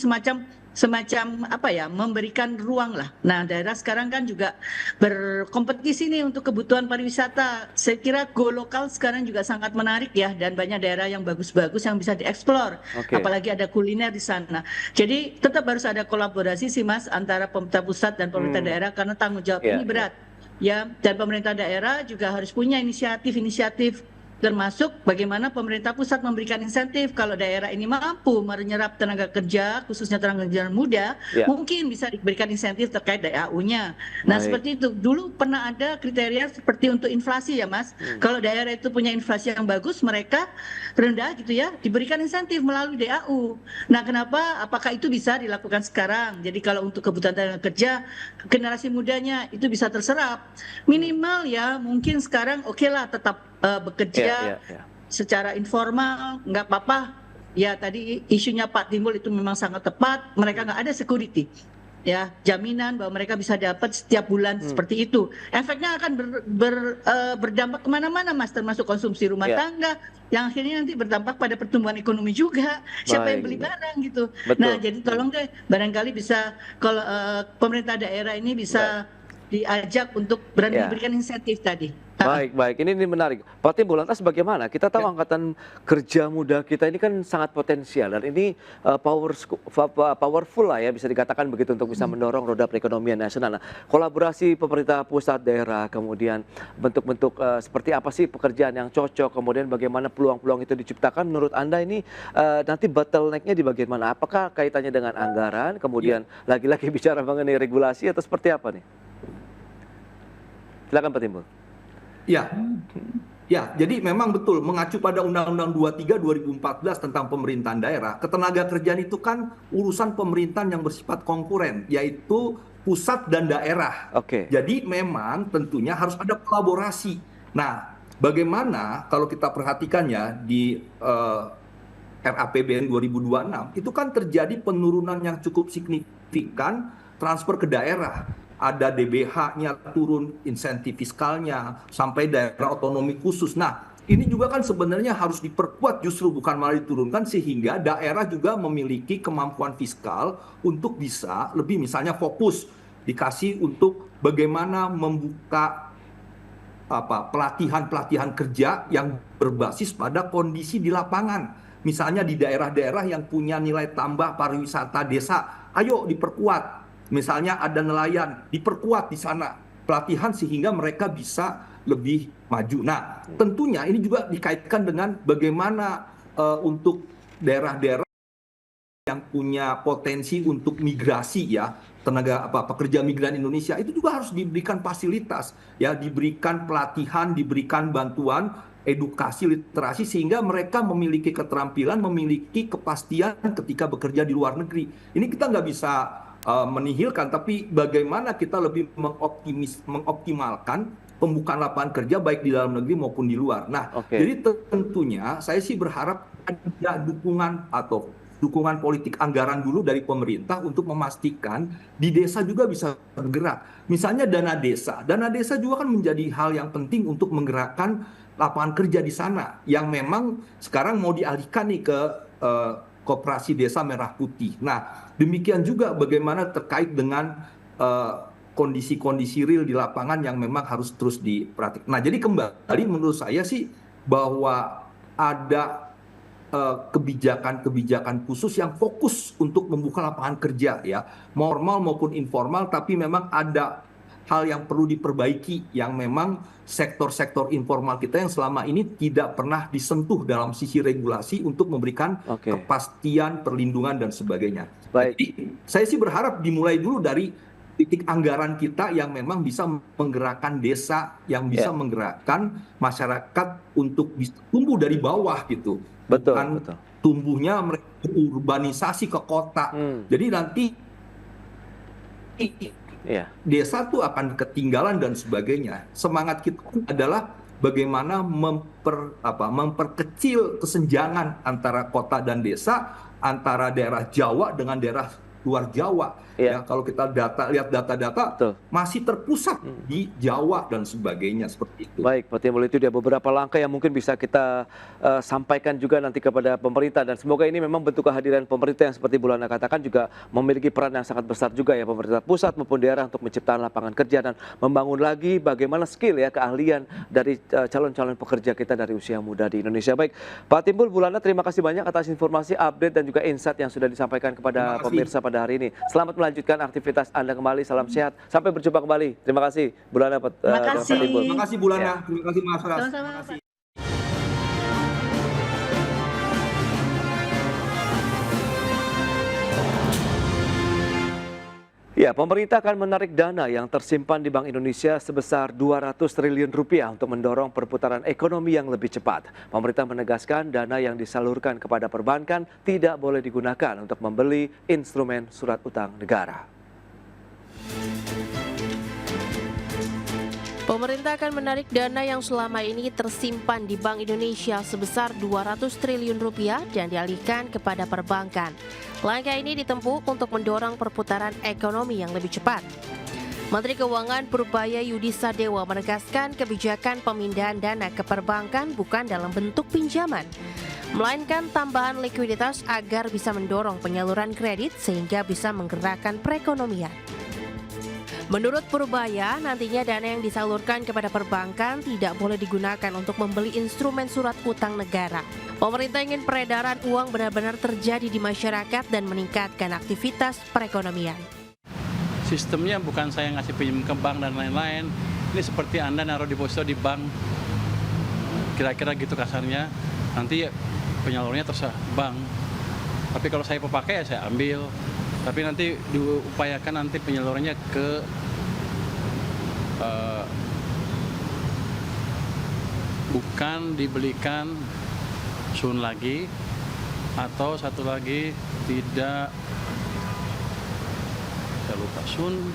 semacam apa ya, memberikan ruang lah. Nah, daerah sekarang kan juga berkompetisi nih untuk kebutuhan pariwisata. Saya kira go lokal sekarang juga sangat menarik ya, dan banyak daerah yang bagus-bagus yang bisa dieksplor. Apalagi ada kuliner di sana. Jadi tetap harus ada kolaborasi sih Mas antara pemerintah pusat dan pemerintah daerah, karena tanggung jawab ini berat. Ya, dan pemerintah daerah juga harus punya inisiatif-inisiatif, termasuk bagaimana pemerintah pusat memberikan insentif kalau daerah ini mampu menyerap tenaga kerja, khususnya tenaga kerja muda, mungkin bisa diberikan insentif terkait DAU-nya. Nah, seperti itu. Dulu pernah ada kriteria seperti untuk inflasi ya Mas. Kalau daerah itu punya inflasi yang bagus, mereka rendah gitu ya, diberikan insentif melalui DAU. Nah, kenapa? Apakah itu bisa dilakukan sekarang? Jadi kalau untuk kebutuhan tenaga kerja, generasi mudanya itu bisa terserap. Minimal ya, mungkin sekarang oke lah tetap bekerja secara informal, nggak apa-apa. Ya, tadi isunya Pak Timbul itu memang sangat tepat. Mereka nggak ada security, ya, jaminan bahwa mereka bisa dapat setiap bulan seperti itu. Efeknya akan berdampak kemana-mana Mas, termasuk konsumsi rumah tangga, yang akhirnya nanti berdampak pada pertumbuhan ekonomi juga. Siapa yang beli barang gitu. Nah, jadi tolong deh, barangkali bisa kalau pemerintah daerah ini bisa diajak untuk berani memberikan insentif tadi.
Baik. Ini menarik. Pak Timbul, lantas bagaimana? Kita tahu angkatan kerja muda kita ini kan sangat potensial, dan ini powerful lah ya, bisa dikatakan begitu, untuk bisa mendorong roda perekonomian nasional. Nah, kolaborasi pemerintah pusat, daerah, kemudian bentuk-bentuk seperti apa sih pekerjaan yang cocok, kemudian bagaimana peluang-peluang itu diciptakan menurut Anda ini, nanti bottleneck-nya di bagian mana? Apakah kaitannya dengan anggaran, kemudian lagi-lagi bicara mengenai regulasi, atau seperti apa nih? Silakan Pak Timbul.
Ya, jadi memang betul mengacu pada Undang-Undang 23 2014 tentang pemerintahan daerah, ketenaga kerjaan itu kan urusan pemerintahan yang bersifat konkuren, yaitu pusat dan daerah. Jadi memang tentunya harus ada kolaborasi. Nah, bagaimana kalau kita perhatikannya di RAPBN 2026 itu kan terjadi penurunan yang cukup signifikan transfer ke daerah. Ada DBH-nya turun, insentif fiskalnya, sampai daerah otonomi khusus. Nah, ini juga kan sebenarnya harus diperkuat, justru bukan malah diturunkan, sehingga daerah juga memiliki kemampuan fiskal untuk bisa lebih misalnya fokus dikasih untuk bagaimana membuka pelatihan-pelatihan kerja yang berbasis pada kondisi di lapangan. Misalnya di daerah-daerah yang punya nilai tambah pariwisata desa, ayo diperkuat. Misalnya ada nelayan, diperkuat di sana. pelatihan sehingga mereka bisa lebih maju. Nah, tentunya ini juga dikaitkan dengan bagaimana untuk daerah-daerah yang punya potensi untuk migrasi ya, pekerja migran Indonesia itu juga harus diberikan fasilitas ya, diberikan pelatihan, diberikan bantuan edukasi literasi sehingga mereka memiliki keterampilan, memiliki kepastian ketika bekerja di luar negeri. Ini kita nggak bisa menihilkan, tapi bagaimana kita lebih mengoptimalkan pembukaan lapangan kerja baik di dalam negeri maupun di luar. Nah, jadi tentunya saya sih berharap ada dukungan politik anggaran dulu dari pemerintah untuk memastikan di desa juga bisa bergerak. Misalnya dana desa juga kan menjadi hal yang penting untuk menggerakkan lapangan kerja di sana yang memang sekarang mau dialihkan nih ke Koperasi Desa Merah Putih. Nah, demikian juga bagaimana terkait dengan kondisi-kondisi real di lapangan yang memang harus terus diperhatikan. Nah, jadi kembali menurut saya sih bahwa ada kebijakan-kebijakan khusus yang fokus untuk membuka lapangan kerja ya, formal maupun informal, tapi memang ada hal yang perlu diperbaiki yang memang sektor-sektor informal kita yang selama ini tidak pernah disentuh dalam sisi regulasi untuk memberikan kepastian, perlindungan dan sebagainya. Jadi saya sih berharap dimulai dulu dari titik anggaran kita yang memang bisa menggerakkan desa, yang bisa menggerakkan masyarakat untuk bisa tumbuh dari bawah gitu. Bukan tumbuhnya mereka urbanisasi ke kota. Jadi nanti desa tuh akan ketinggalan dan sebagainya. Semangat kita adalah bagaimana memperkecil kesenjangan antara kota dan desa, antara daerah Jawa dengan daerah luar Jawa. Ya, kalau kita lihat data-data masih terpusat di Jawa dan sebagainya seperti itu.
Baik, Pak Timbul, itu dia beberapa langkah yang mungkin bisa kita sampaikan juga nanti kepada pemerintah, dan semoga ini memang bentuk kehadiran pemerintah yang seperti Bu Lana katakan juga memiliki peran yang sangat besar juga ya, pemerintah pusat maupun daerah untuk menciptakan lapangan kerja dan membangun lagi bagaimana skill ya, keahlian dari calon-calon pekerja kita dari usia muda di Indonesia. Baik, Pak Timbul, Bu Lana, terima kasih banyak atas informasi, update dan juga insight yang sudah disampaikan kepada pemirsa pada hari ini. Selamat melanjutkan aktivitas Anda kembali. Salam sehat. Sampai berjumpa kembali. Terima kasih, Bu Lana.
Terima
kasih, Bu Lana. Terima kasih, Mas Ras.
Sama-sama,
Terima kasih.
Ya, pemerintah akan menarik dana yang tersimpan di Bank Indonesia sebesar 200 triliun rupiah untuk mendorong perputaran ekonomi yang lebih cepat. Pemerintah menegaskan dana yang disalurkan kepada perbankan tidak boleh digunakan untuk membeli instrumen surat utang negara.
Pemerintah akan menarik dana yang selama ini tersimpan di Bank Indonesia sebesar 200 triliun rupiah dan dialihkan kepada perbankan. Langkah ini ditempuh untuk mendorong perputaran ekonomi yang lebih cepat. Menteri Keuangan Purbaya Yudi Sadewa menegaskan kebijakan pemindahan dana ke perbankan bukan dalam bentuk pinjaman, melainkan tambahan likuiditas agar bisa mendorong penyaluran kredit sehingga bisa menggerakkan perekonomian. Menurut Purbaya, nantinya dana yang disalurkan kepada perbankan tidak boleh digunakan untuk membeli instrumen surat utang negara. Pemerintah ingin peredaran uang benar-benar terjadi di masyarakat dan meningkatkan aktivitas perekonomian.
Sistemnya bukan saya ngasih pinjam ke bank dan lain-lain. Ini seperti Anda naruh deposito di bank, kira-kira gitu kasarnya. Nanti penyalurnya terserah bank. Tapi kalau saya pakai ya saya ambil. Tapi nanti diupayakan nanti penyalurannya ke bukan dibelikan sun lagi, atau satu lagi tidak, saya lupa, sun,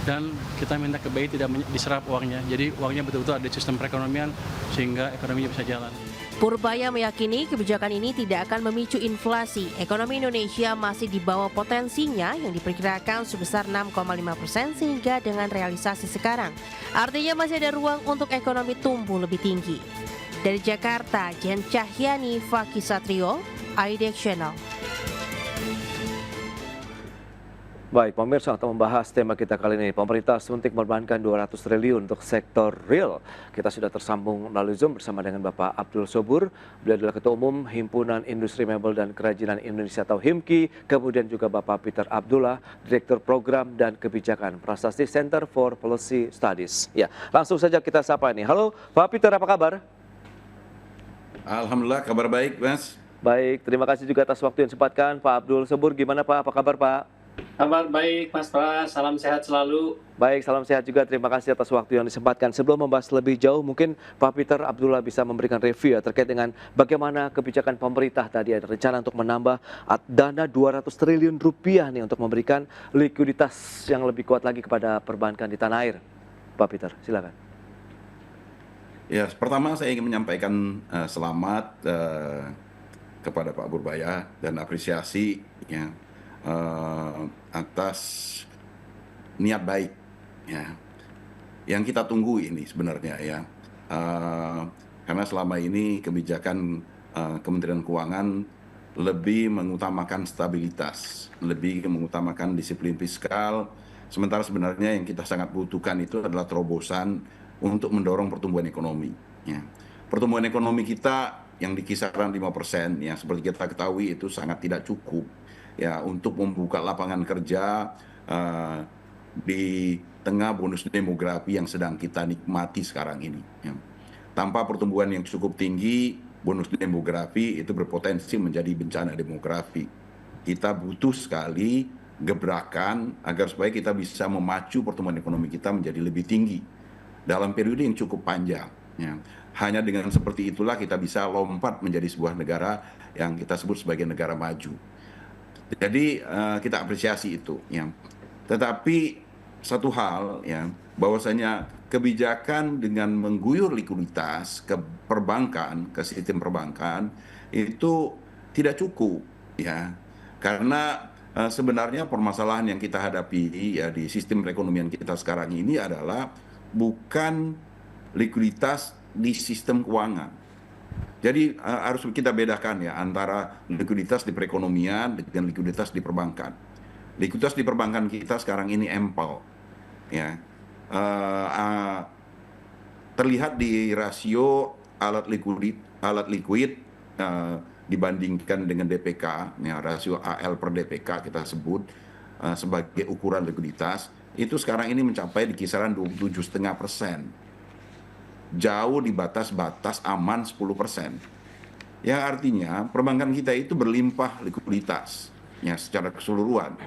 dan kita minta ke BI tidak diserap uangnya. Jadi uangnya betul-betul ada di sistem perekonomian sehingga ekonominya bisa jalan.
Purbaya meyakini kebijakan ini tidak akan memicu inflasi. Ekonomi Indonesia masih di bawah potensinya yang diperkirakan sebesar 6,5% sehingga dengan realisasi sekarang, artinya masih ada ruang untuk ekonomi tumbuh lebih tinggi. Dari Jakarta, Jen Cahyani, Fakih Satrio, IDX Channel.
Baik, pemirsa, untuk membahas tema kita kali ini, pemerintah suntik membebankan 200 triliun untuk sektor real. Kita sudah tersambung melalui Zoom bersama dengan Bapak Abdul Sobur. Beliau adalah Ketua Umum Himpunan Industri Mebel dan Kerajinan Indonesia atau HIMKI. Kemudian juga Bapak Peter Abdullah, Direktur Program dan Kebijakan Prasasti Center for Policy Studies. Ya, langsung saja kita sapa ini. Halo, Pak Peter, apa kabar?
Alhamdulillah, kabar baik, Mas.
Baik, terima kasih juga atas waktu yang disempatkan. Pak Abdul Sobur, gimana Pak? Apa kabar Pak?
Kabar baik, Mas Pras. Salam sehat selalu.
Baik, salam sehat juga. Terima kasih atas waktu yang disempatkan. Sebelum membahas lebih jauh, mungkin Pak Peter Abdullah bisa memberikan review ya, terkait dengan bagaimana kebijakan pemerintah tadi ada rencana untuk menambah dana 200 triliun rupiah nih untuk memberikan likuiditas yang lebih kuat lagi kepada perbankan di tanah air. Pak Peter, silakan.
Ya, pertama saya ingin menyampaikan selamat kepada Pak Purbaya dan apresiasi ya atas niat baik ya yang kita tunggu ini sebenarnya ya, karena selama ini kebijakan Kementerian Keuangan lebih mengutamakan stabilitas, lebih mengutamakan disiplin fiskal, sementara sebenarnya yang kita sangat butuhkan itu adalah terobosan untuk mendorong pertumbuhan ekonomi ya. Pertumbuhan ekonomi kita yang di kisaran 5% yang seperti kita ketahui itu sangat tidak cukup ya untuk membuka lapangan kerja di tengah bonus demografi yang sedang kita nikmati sekarang ini ya. Tanpa pertumbuhan yang cukup tinggi, bonus demografi itu berpotensi menjadi bencana demografi. Kita butuh sekali gebrakan agar supaya kita bisa memacu pertumbuhan ekonomi kita menjadi lebih tinggi dalam periode yang cukup panjang ya. Hanya dengan seperti itulah kita bisa lompat menjadi sebuah negara yang kita sebut sebagai negara maju. Jadi kita apresiasi itu ya. Tetapi satu hal ya, bahwasanya kebijakan dengan mengguyur likuiditas ke perbankan, ke sistem perbankan itu tidak cukup ya. Karena sebenarnya permasalahan yang kita hadapi ya di sistem perekonomian kita sekarang ini adalah bukan likuiditas di sistem keuangan. Jadi harus kita bedakan ya antara likuiditas di perekonomian dengan likuiditas di perbankan. Likuiditas di perbankan kita sekarang ini ample, ya. Terlihat di rasio alat likuid dibandingkan dengan DPK, ya, rasio AL per DPK kita sebut sebagai ukuran likuiditas itu sekarang ini mencapai di kisaran 27,5%. Jauh di batas-batas aman 10%. Yang artinya perbankan kita itu berlimpah likuiditas ya secara keseluruhan.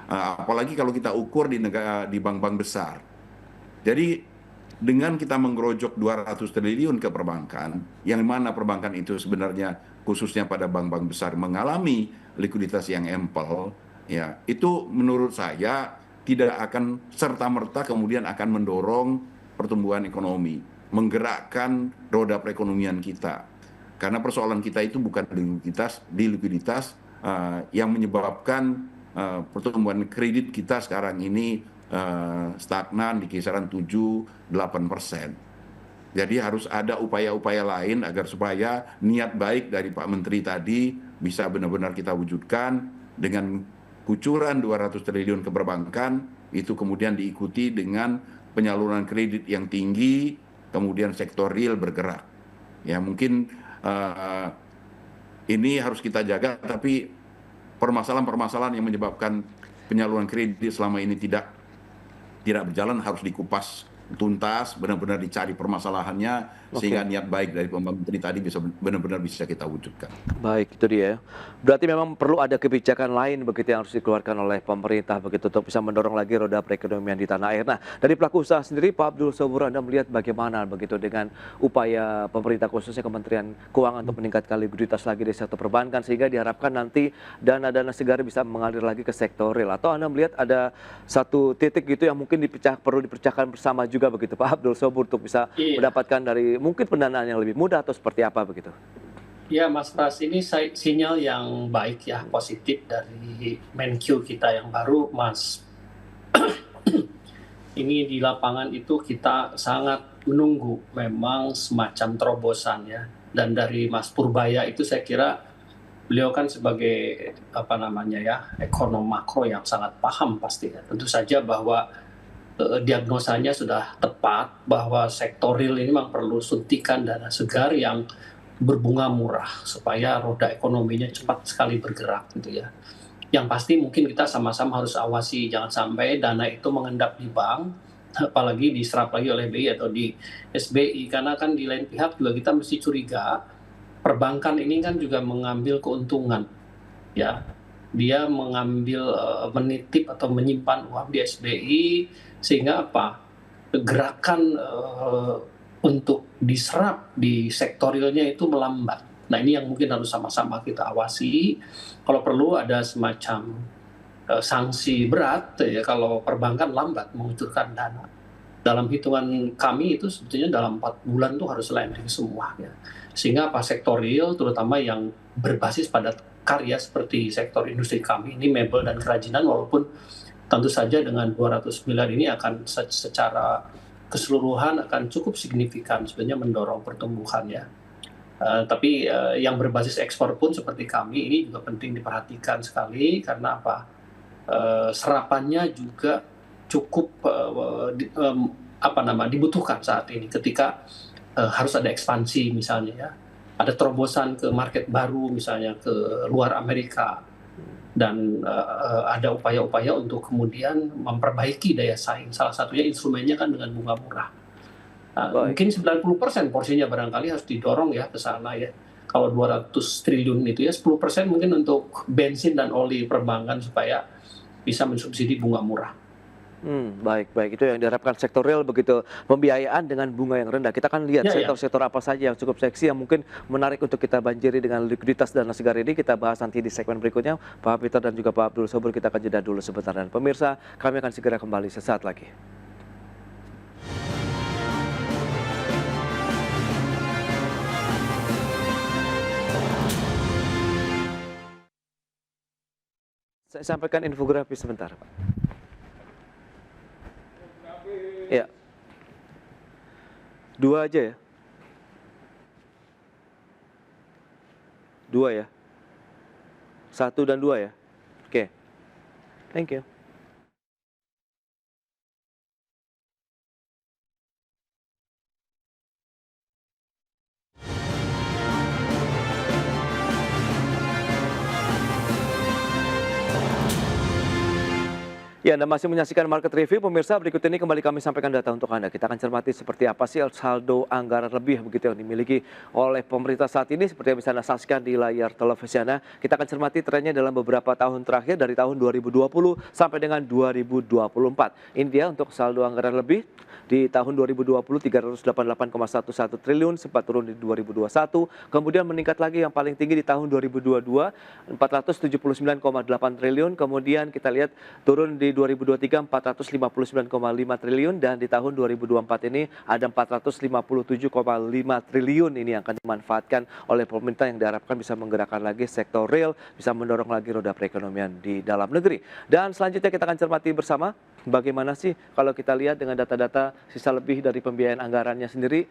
Apalagi kalau kita ukur di bank-bank besar. Jadi dengan kita menggerojok 200 triliun ke perbankan, yang mana perbankan itu sebenarnya khususnya pada bank-bank besar mengalami likuiditas yang ample, ya itu menurut saya tidak akan serta-merta kemudian akan mendorong pertumbuhan ekonomi, menggerakkan roda perekonomian kita. Karena persoalan kita itu bukan di likuiditas yang menyebabkan pertumbuhan kredit kita sekarang ini stagnan di kisaran 7-8%. Jadi harus ada upaya-upaya lain agar supaya niat baik dari Pak Menteri tadi bisa benar-benar kita wujudkan dengan kucuran 200 triliun ke perbankan, itu kemudian diikuti dengan penyaluran kredit yang tinggi, kemudian sektor real bergerak. Ya mungkin ini harus kita jaga, tapi permasalahan-permasalahan yang menyebabkan penyaluran kredit selama ini tidak berjalan harus dikupas tuntas, benar-benar dicari permasalahannya, sehingga niat baik dari Pak Menteri tadi bisa benar-benar bisa kita wujudkan.
Baik, itu dia. Berarti memang perlu ada kebijakan lain begitu yang harus dikeluarkan oleh pemerintah begitu untuk bisa mendorong lagi roda perekonomian di tanah air. Nah, dari pelaku usaha sendiri, Pak Abdul Sobur, Anda melihat bagaimana begitu dengan upaya pemerintah khususnya Kementerian Keuangan untuk meningkatkan likuiditas lagi di sektor perbankan sehingga diharapkan nanti dana-dana segar bisa mengalir lagi ke sektor real, atau Anda melihat ada satu titik gitu yang mungkin perlu dipecahkan bersama juga begitu Pak Abdul Sobur untuk bisa mendapatkan dari mungkin pendanaan yang lebih mudah atau seperti apa begitu?
Ya Mas Pras, ini sinyal yang baik ya, positif dari Menkyu kita yang baru Mas. Ini di lapangan itu kita sangat menunggu memang semacam terobosan ya. Dan dari Mas Purbaya itu saya kira beliau kan sebagai apa namanya ya ekonom makro yang sangat paham pasti ya. Tentu saja bahwa diagnosanya sudah tepat bahwa sektor real ini memang perlu suntikan dana segar yang berbunga murah supaya roda ekonominya cepat sekali bergerak gitu ya. Yang pasti mungkin kita sama-sama harus awasi jangan sampai dana itu mengendap di bank, apalagi diserap lagi oleh BI atau di SBI, karena kan di lain pihak juga kita mesti curiga perbankan ini kan juga mengambil keuntungan ya. Dia mengambil menitip atau menyimpan uang di SBI sehingga apa? Gerakan untuk diserap di sektor realnya itu melambat. Nah, ini yang mungkin harus sama-sama kita awasi. Kalau perlu ada semacam sanksi berat ya kalau perbankan lambat mengucurkan dana. Dalam hitungan kami itu sebetulnya dalam 4 bulan tuh harus landing semua ya. Sehingga apa sektor real terutama yang berbasis pada karya seperti sektor industri kami ini mebel dan kerajinan, walaupun tentu saja dengan 200 miliar ini akan secara keseluruhan akan cukup signifikan sebenarnya mendorong pertumbuhan ya. Tapi yang berbasis ekspor pun seperti kami ini juga penting diperhatikan sekali karena apa? Serapannya juga cukup dibutuhkan saat ini ketika harus ada ekspansi misalnya ya. Ada terobosan ke market baru misalnya ke luar Amerika dan ada upaya-upaya untuk kemudian memperbaiki daya saing. Salah satunya instrumennya kan dengan bunga murah. Mungkin 90% porsinya barangkali harus didorong ya ke sana ya. Kalau 200 triliun itu ya 10% mungkin untuk bensin dan oli perbankan supaya bisa mensubsidi bunga murah.
Baik itu yang diharapkan sektor real begitu, pembiayaan dengan bunga yang rendah. Kita akan lihat sektor-sektor apa saja yang cukup seksi yang mungkin menarik untuk kita banjiri dengan likuiditas dana segar ini. Kita bahas nanti di segmen berikutnya. Pak Peter dan juga Pak Abdul Sobur, kita akan jeda dulu sebentar. Dan pemirsa, kami akan segera kembali sesaat lagi. Saya sampaikan infografis sebentar, Pak. Ya, 2 aja ya, 2 ya, 1 dan 2 ya. Oke, thank you. Ya, Anda masih menyaksikan Market Review. Pemirsa, berikut ini kembali kami sampaikan data untuk Anda. Kita akan cermati seperti apa sih saldo anggaran lebih begitu yang dimiliki oleh pemerintah saat ini. Seperti yang bisa Anda saksikan di layar televisi Anda. Kita akan cermati trennya dalam beberapa tahun terakhir dari tahun 2020 sampai dengan 2024. Ini dia untuk saldo anggaran lebih. Di tahun 2020 388,11 triliun, sempat turun di 2021, kemudian meningkat lagi yang paling tinggi di tahun 2022 479,8 triliun, kemudian kita lihat turun di 2023 459,5 triliun, dan di tahun 2024 ini ada 457,5 triliun ini yang akan dimanfaatkan oleh pemerintah yang diharapkan bisa menggerakkan lagi sektor real, bisa mendorong lagi roda perekonomian di dalam negeri. Dan selanjutnya kita akan cermati bersama bagaimana sih kalau kita lihat dengan data-data sisa lebih dari pembiayaan anggarannya sendiri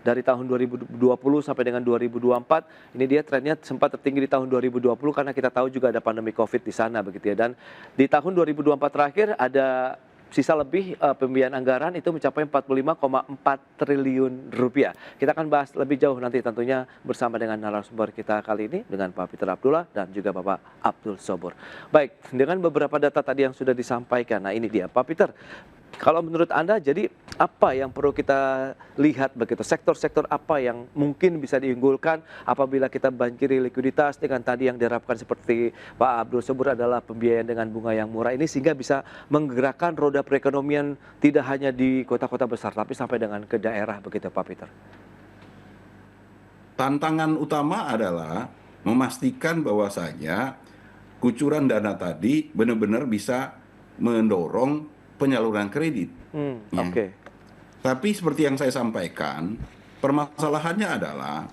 dari tahun 2020 sampai dengan 2024. Ini dia trennya sempat tertinggi di tahun 2020 karena kita tahu juga ada pandemi Covid di sana begitu ya. Dan di tahun 2024 terakhir ada sisa lebih pembiayaan anggaran itu mencapai 45,4 triliun rupiah. Kita akan bahas lebih jauh nanti tentunya bersama dengan narasumber kita kali ini dengan Pak Peter Abdullah dan juga Bapak Abdul Sobur. Baik, dengan beberapa data tadi yang sudah disampaikan. Nah, ini dia Pak Peter. Kalau menurut Anda, jadi apa yang perlu kita lihat begitu? Sektor-sektor apa yang mungkin bisa diunggulkan apabila kita banjiri likuiditas dengan tadi yang diharapkan seperti Pak Abdul Sobur adalah pembiayaan dengan bunga yang murah ini sehingga bisa menggerakkan roda perekonomian tidak hanya di kota-kota besar tapi sampai dengan ke daerah begitu Pak Peter?
Tantangan utama adalah memastikan bahwasanya kucuran dana tadi benar-benar bisa mendorong penyaluran kredit. Ya.
Oke.
Tapi seperti yang saya sampaikan, permasalahannya adalah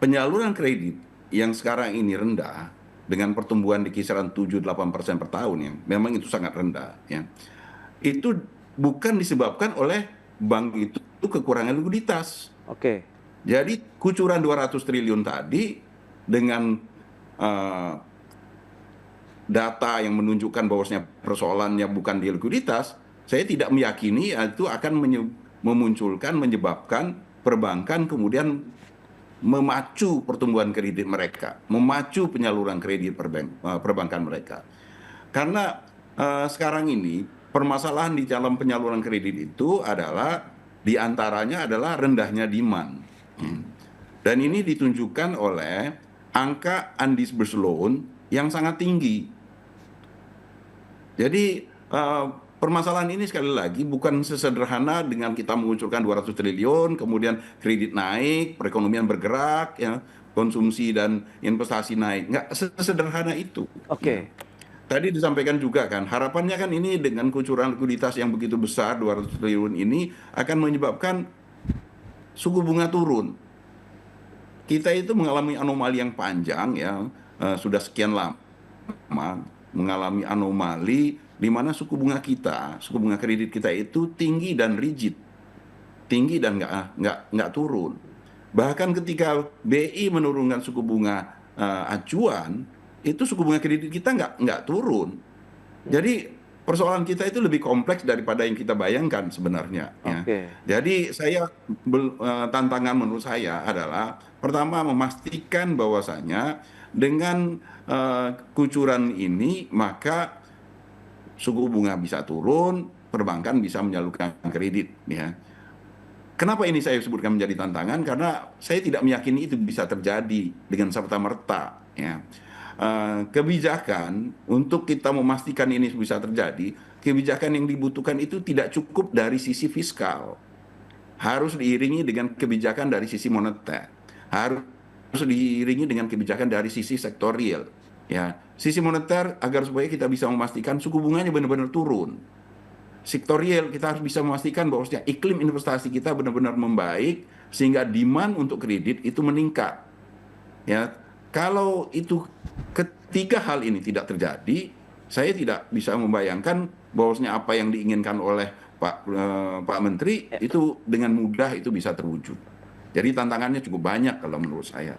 penyaluran kredit yang sekarang ini rendah dengan pertumbuhan di kisaran 7-8% per tahun ya, memang itu sangat rendah ya. Itu bukan disebabkan oleh bank itu kekurangan likuiditas.
Oke.
Jadi kucuran 200 triliun tadi dengan eh, data yang menunjukkan bahwasanya persoalannya bukan di likuiditas, saya tidak meyakini itu akan menyebabkan perbankan kemudian memacu pertumbuhan kredit mereka, memacu penyaluran kredit perbankan mereka. Karena sekarang ini permasalahan di dalam penyaluran kredit itu adalah diantaranya adalah rendahnya demand. Dan ini ditunjukkan oleh angka undisbursed loan yang sangat tinggi. Jadi permasalahan ini sekali lagi bukan sesederhana dengan kita mengucurkan 200 triliun, kemudian kredit naik, perekonomian bergerak, ya, konsumsi dan investasi naik. Nggak sesederhana itu.
Oke.
Tadi disampaikan juga kan, harapannya kan ini dengan kucuran likuiditas yang begitu besar, 200 triliun ini akan menyebabkan suku bunga turun. Kita itu mengalami anomali yang panjang ya, sudah sekian lama mengalami anomali di mana suku bunga kredit kita itu tinggi dan rigid, tinggi dan nggak turun. Bahkan ketika BI menurunkan suku bunga acuan, itu suku bunga kredit kita nggak turun. Jadi persoalan kita itu lebih kompleks daripada yang kita bayangkan sebenarnya. Ya. Jadi tantangan menurut saya adalah pertama memastikan bahwasanya dengan kucuran ini maka suku bunga bisa turun, perbankan bisa menyalurkan kredit. Ya. Kenapa ini saya sebutkan menjadi tantangan? Karena saya tidak meyakini itu bisa terjadi dengan serta-merta. Ya. Kebijakan untuk kita memastikan ini bisa terjadi, kebijakan yang dibutuhkan itu tidak cukup dari sisi fiskal. Harus diiringi dengan kebijakan dari sisi moneter. Harus diiringi dengan kebijakan dari sisi sektorial. Ya, sisi moneter agar supaya kita bisa memastikan suku bunganya benar-benar turun. Sektorial kita harus bisa memastikan bahwa iklim investasi kita benar-benar membaik sehingga demand untuk kredit itu meningkat. Ya, kalau itu ketiga hal ini tidak terjadi, saya tidak bisa membayangkan bahwasanya apa yang diinginkan oleh Pak Menteri itu dengan mudah itu bisa terwujud. Jadi tantangannya cukup banyak kalau menurut saya.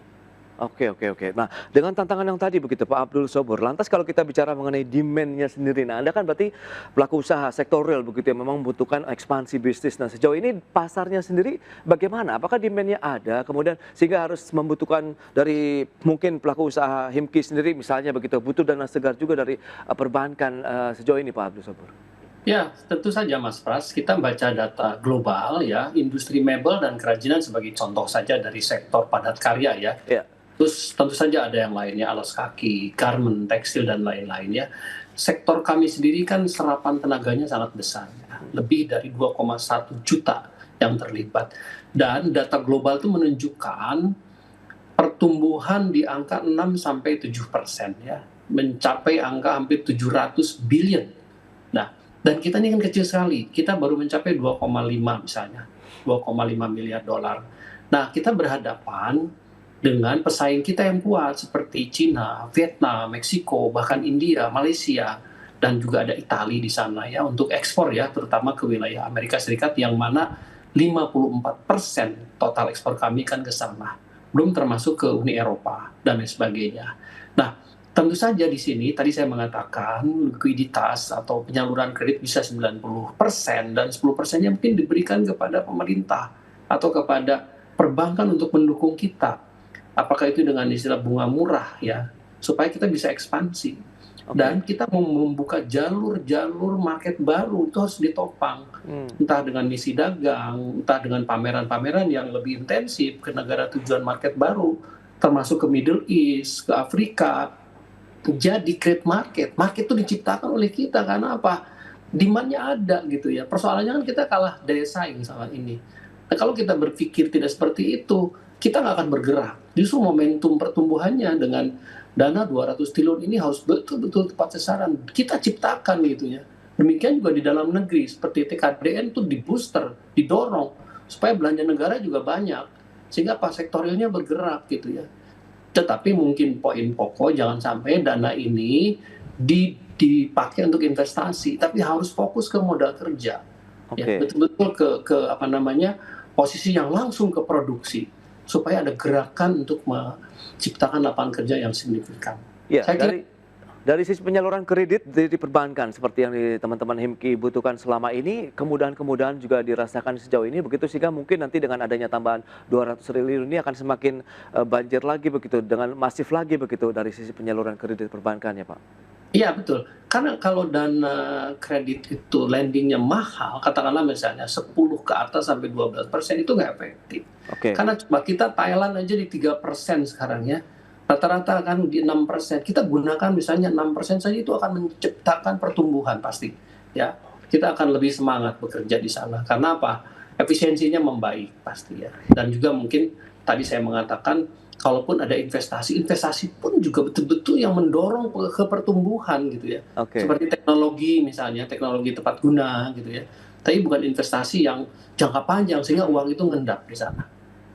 Oke. Nah, dengan tantangan yang tadi begitu Pak Abdul Sobur, lantas kalau kita bicara mengenai demand-nya sendiri, nah Anda kan berarti pelaku usaha sektorial begitu yang memang membutuhkan ekspansi bisnis. Nah, sejauh ini pasarnya sendiri bagaimana? Apakah demand-nya ada, kemudian sehingga harus membutuhkan dari mungkin pelaku usaha Himki sendiri misalnya begitu, butuh dana segar juga dari perbankan sejauh ini Pak Abdul Sobur?
Ya, tentu saja Mas Pras, kita baca data global ya, industri mebel dan kerajinan sebagai contoh saja dari sektor padat karya ya. Terus tentu saja ada yang lainnya, alas kaki, garment, tekstil, dan lain-lain ya. Sektor kami sendiri kan serapan tenaganya sangat besar, ya. Lebih dari 2,1 juta yang terlibat. Dan data global itu menunjukkan pertumbuhan di angka 6-7% ya, mencapai angka hampir 700 billion. Nah, dan kita ini kan kecil sekali, kita baru mencapai 2,5 misalnya, 2,5 miliar dolar. Nah, kita berhadapan dengan pesaing kita yang kuat seperti Cina, Vietnam, Meksiko, bahkan India, Malaysia, dan juga ada Italia di sana ya untuk ekspor ya, terutama ke wilayah Amerika Serikat yang mana 54% total ekspor kami kan ke sana. Belum termasuk ke Uni Eropa dan lain sebagainya. Nah, tentu saja di sini tadi saya mengatakan likuiditas atau penyaluran kredit bisa 90% dan 10%-nya mungkin diberikan kepada pemerintah atau kepada perbankan untuk mendukung kita. Apakah itu dengan istilah bunga murah ya, supaya kita bisa ekspansi. Dan kita mau membuka jalur-jalur market baru itu harus ditopang. Entah dengan misi dagang, entah dengan pameran-pameran yang lebih intensif ke negara tujuan market baru, termasuk ke Middle East, ke Afrika. Jadi create market itu diciptakan oleh kita karena apa? Demand-nya ada gitu ya. Persoalannya kan kita kalah daya saing sama ini. Nah, kalau kita berpikir tidak seperti itu, kita nggak akan bergerak. Justru momentum pertumbuhannya dengan dana 200 triliun ini harus betul-betul tepat sasaran. Kita ciptakan gitu ya. Demikian juga di dalam negeri, seperti TKDN itu di booster, didorong, supaya belanja negara juga banyak. Sehingga pas sektorialnya bergerak gitu ya. Tetapi mungkin poin pokok jangan sampai dana ini dipakai untuk investasi, tapi harus fokus ke modal kerja. Ya, betul-betul ke posisi yang langsung ke produksi. supaya ada gerakan untuk menciptakan lapangan kerja yang signifikan.
Ya,
Saya kira
dari sisi penyaluran kredit dari perbankan seperti yang teman-teman Himki butuhkan selama ini, kemudahan-kemudahan juga dirasakan sejauh ini begitu, sehingga mungkin nanti dengan adanya tambahan 200 triliun ini akan semakin banjir lagi begitu, dengan masif lagi begitu dari sisi penyaluran kredit perbankan ya Pak.
Iya betul, karena kalau dana kredit itu lendingnya mahal, katakanlah misalnya 10 ke atas sampai 12% itu nggak efektif.
Oke.
Karena coba kita Thailand aja di 3% sekarang ya, rata-rata kan di 6%. Kita gunakan misalnya 6% saja itu akan menciptakan pertumbuhan pasti. Ya, kita akan lebih semangat bekerja di sana. Karena apa? Efisiensinya membaik pasti ya. Dan juga mungkin tadi saya mengatakan kalaupun ada investasi pun juga betul-betul yang mendorong ke pertumbuhan gitu ya.
Oke.
Seperti teknologi misalnya, teknologi tepat guna gitu ya. Tapi bukan investasi yang jangka panjang sehingga uang itu ngendap di sana.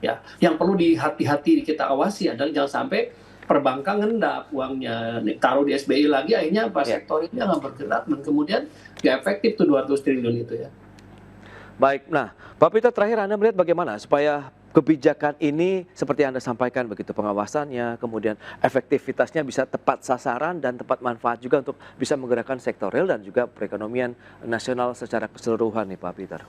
Ya, yang perlu hati-hati kita awasi adalah jangan sampai perbankan ngendap uangnya, taruh di SBI lagi, akhirnya pas sektor ini nggak bergerak dan kemudian nggak efektif tuh 200 triliun itu ya.
Baik, nah Pak Peter, terakhir Anda melihat bagaimana supaya kebijakan ini seperti yang Anda sampaikan begitu, pengawasannya, kemudian efektivitasnya bisa tepat sasaran dan tepat manfaat juga untuk bisa menggerakkan sektor real dan juga perekonomian nasional secara keseluruhan nih Pak Peter.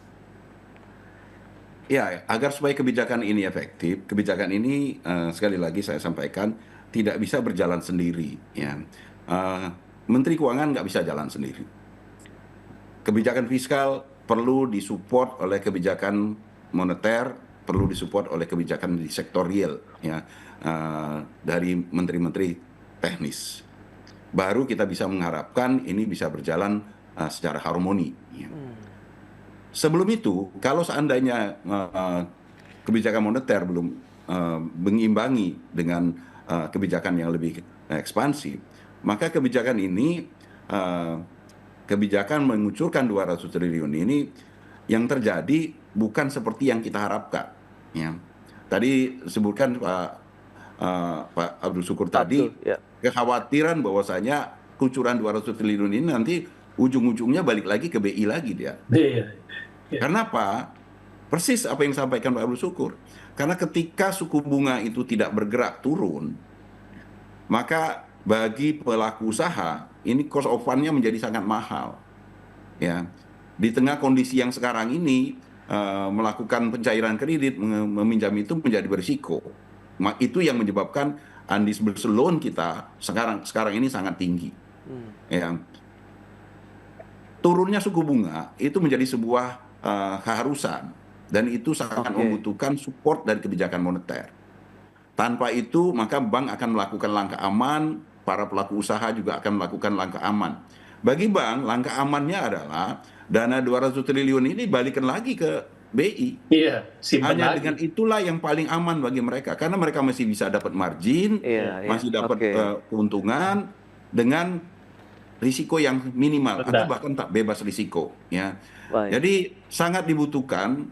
Ya, agar supaya kebijakan ini efektif, kebijakan ini sekali lagi saya sampaikan tidak bisa berjalan sendiri. Ya, Menteri Keuangan nggak bisa jalan sendiri. Kebijakan fiskal perlu disupport oleh kebijakan moneter, perlu disupport oleh kebijakan di sektor real, ya, dari menteri-menteri teknis. Baru kita bisa mengharapkan ini bisa berjalan secara harmoni. Ya. Sebelum itu, kalau seandainya kebijakan moneter belum mengimbangi dengan kebijakan yang lebih ekspansif, maka kebijakan ini, kebijakan mengucurkan 200 triliun ini yang terjadi bukan seperti yang kita harapkan. Ya. Tadi sebutkan Pak Abdul Syukur tadi, kekhawatiran bahwasanya kucuran 200 triliun ini nanti ujung-ujungnya balik lagi ke BI lagi dia. Karena apa? Persis apa yang disampaikan Pak Abdul Syukur. Karena ketika suku bunga itu tidak bergerak turun, maka bagi pelaku usaha ini cost of fund-nya menjadi sangat mahal. Ya, di tengah kondisi yang sekarang ini melakukan pencairan kredit, meminjam itu menjadi berisiko. Itu yang menyebabkan undisbursed loan kita sekarang ini sangat tinggi. Ya. Turunnya suku bunga itu menjadi sebuah keharusan dan itu sangat membutuhkan support dari kebijakan moneter. Tanpa itu maka bank akan melakukan langkah aman, para pelaku usaha juga akan melakukan langkah aman. Bagi bank, langkah amannya adalah dana 200 triliun ini balikan lagi ke BI.
Iya,
hanya
lagi.
dengan itulah yang paling aman bagi mereka, karena mereka masih bisa dapat margin, masih dapat keuntungan dengan risiko yang minimal atau bahkan tak bebas risiko. Ya. Jadi sangat dibutuhkan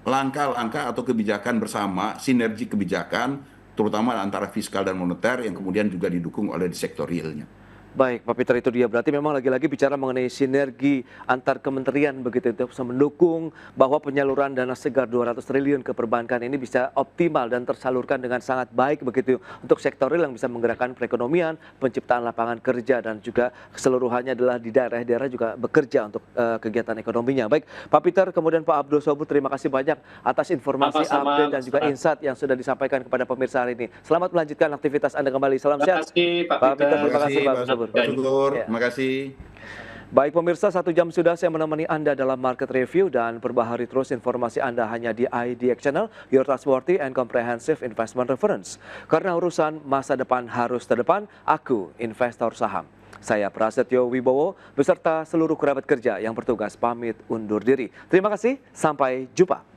langkah-langkah atau kebijakan bersama, sinergi kebijakan, terutama antara fiskal dan moneter yang kemudian juga didukung oleh di sektor realnya.
Baik, Pak Peter, itu dia. Berarti memang lagi-lagi bicara mengenai sinergi antar kementerian begitu, untuk bisa mendukung bahwa penyaluran dana segar 200 triliun ke perbankan ini bisa optimal dan tersalurkan dengan sangat baik begitu untuk sektor real yang bisa menggerakkan perekonomian, penciptaan lapangan kerja, dan juga keseluruhannya adalah di daerah-daerah juga bekerja untuk kegiatan ekonominya. Baik, Pak Peter, kemudian Pak Abdul Sobur, terima kasih banyak atas informasi, update, dan juga insight yang sudah disampaikan kepada pemirsa hari ini. Selamat melanjutkan aktivitas Anda kembali. Salam sehat.
Terima kasih, Pak
Peter. Terima kasih, Pak
Abdul Sobur. Terima kasih.
Baik pemirsa, 1 jam sudah saya menemani Anda dalam Market Review, dan perbaharui terus informasi Anda hanya di IDX Channel, Your Trustworthy and Comprehensive Investment Reference. Karena urusan masa depan harus terdepan, aku investor saham. Saya Prasetyo Wibowo beserta seluruh kerabat kerja yang bertugas pamit undur diri. Terima kasih, sampai jumpa.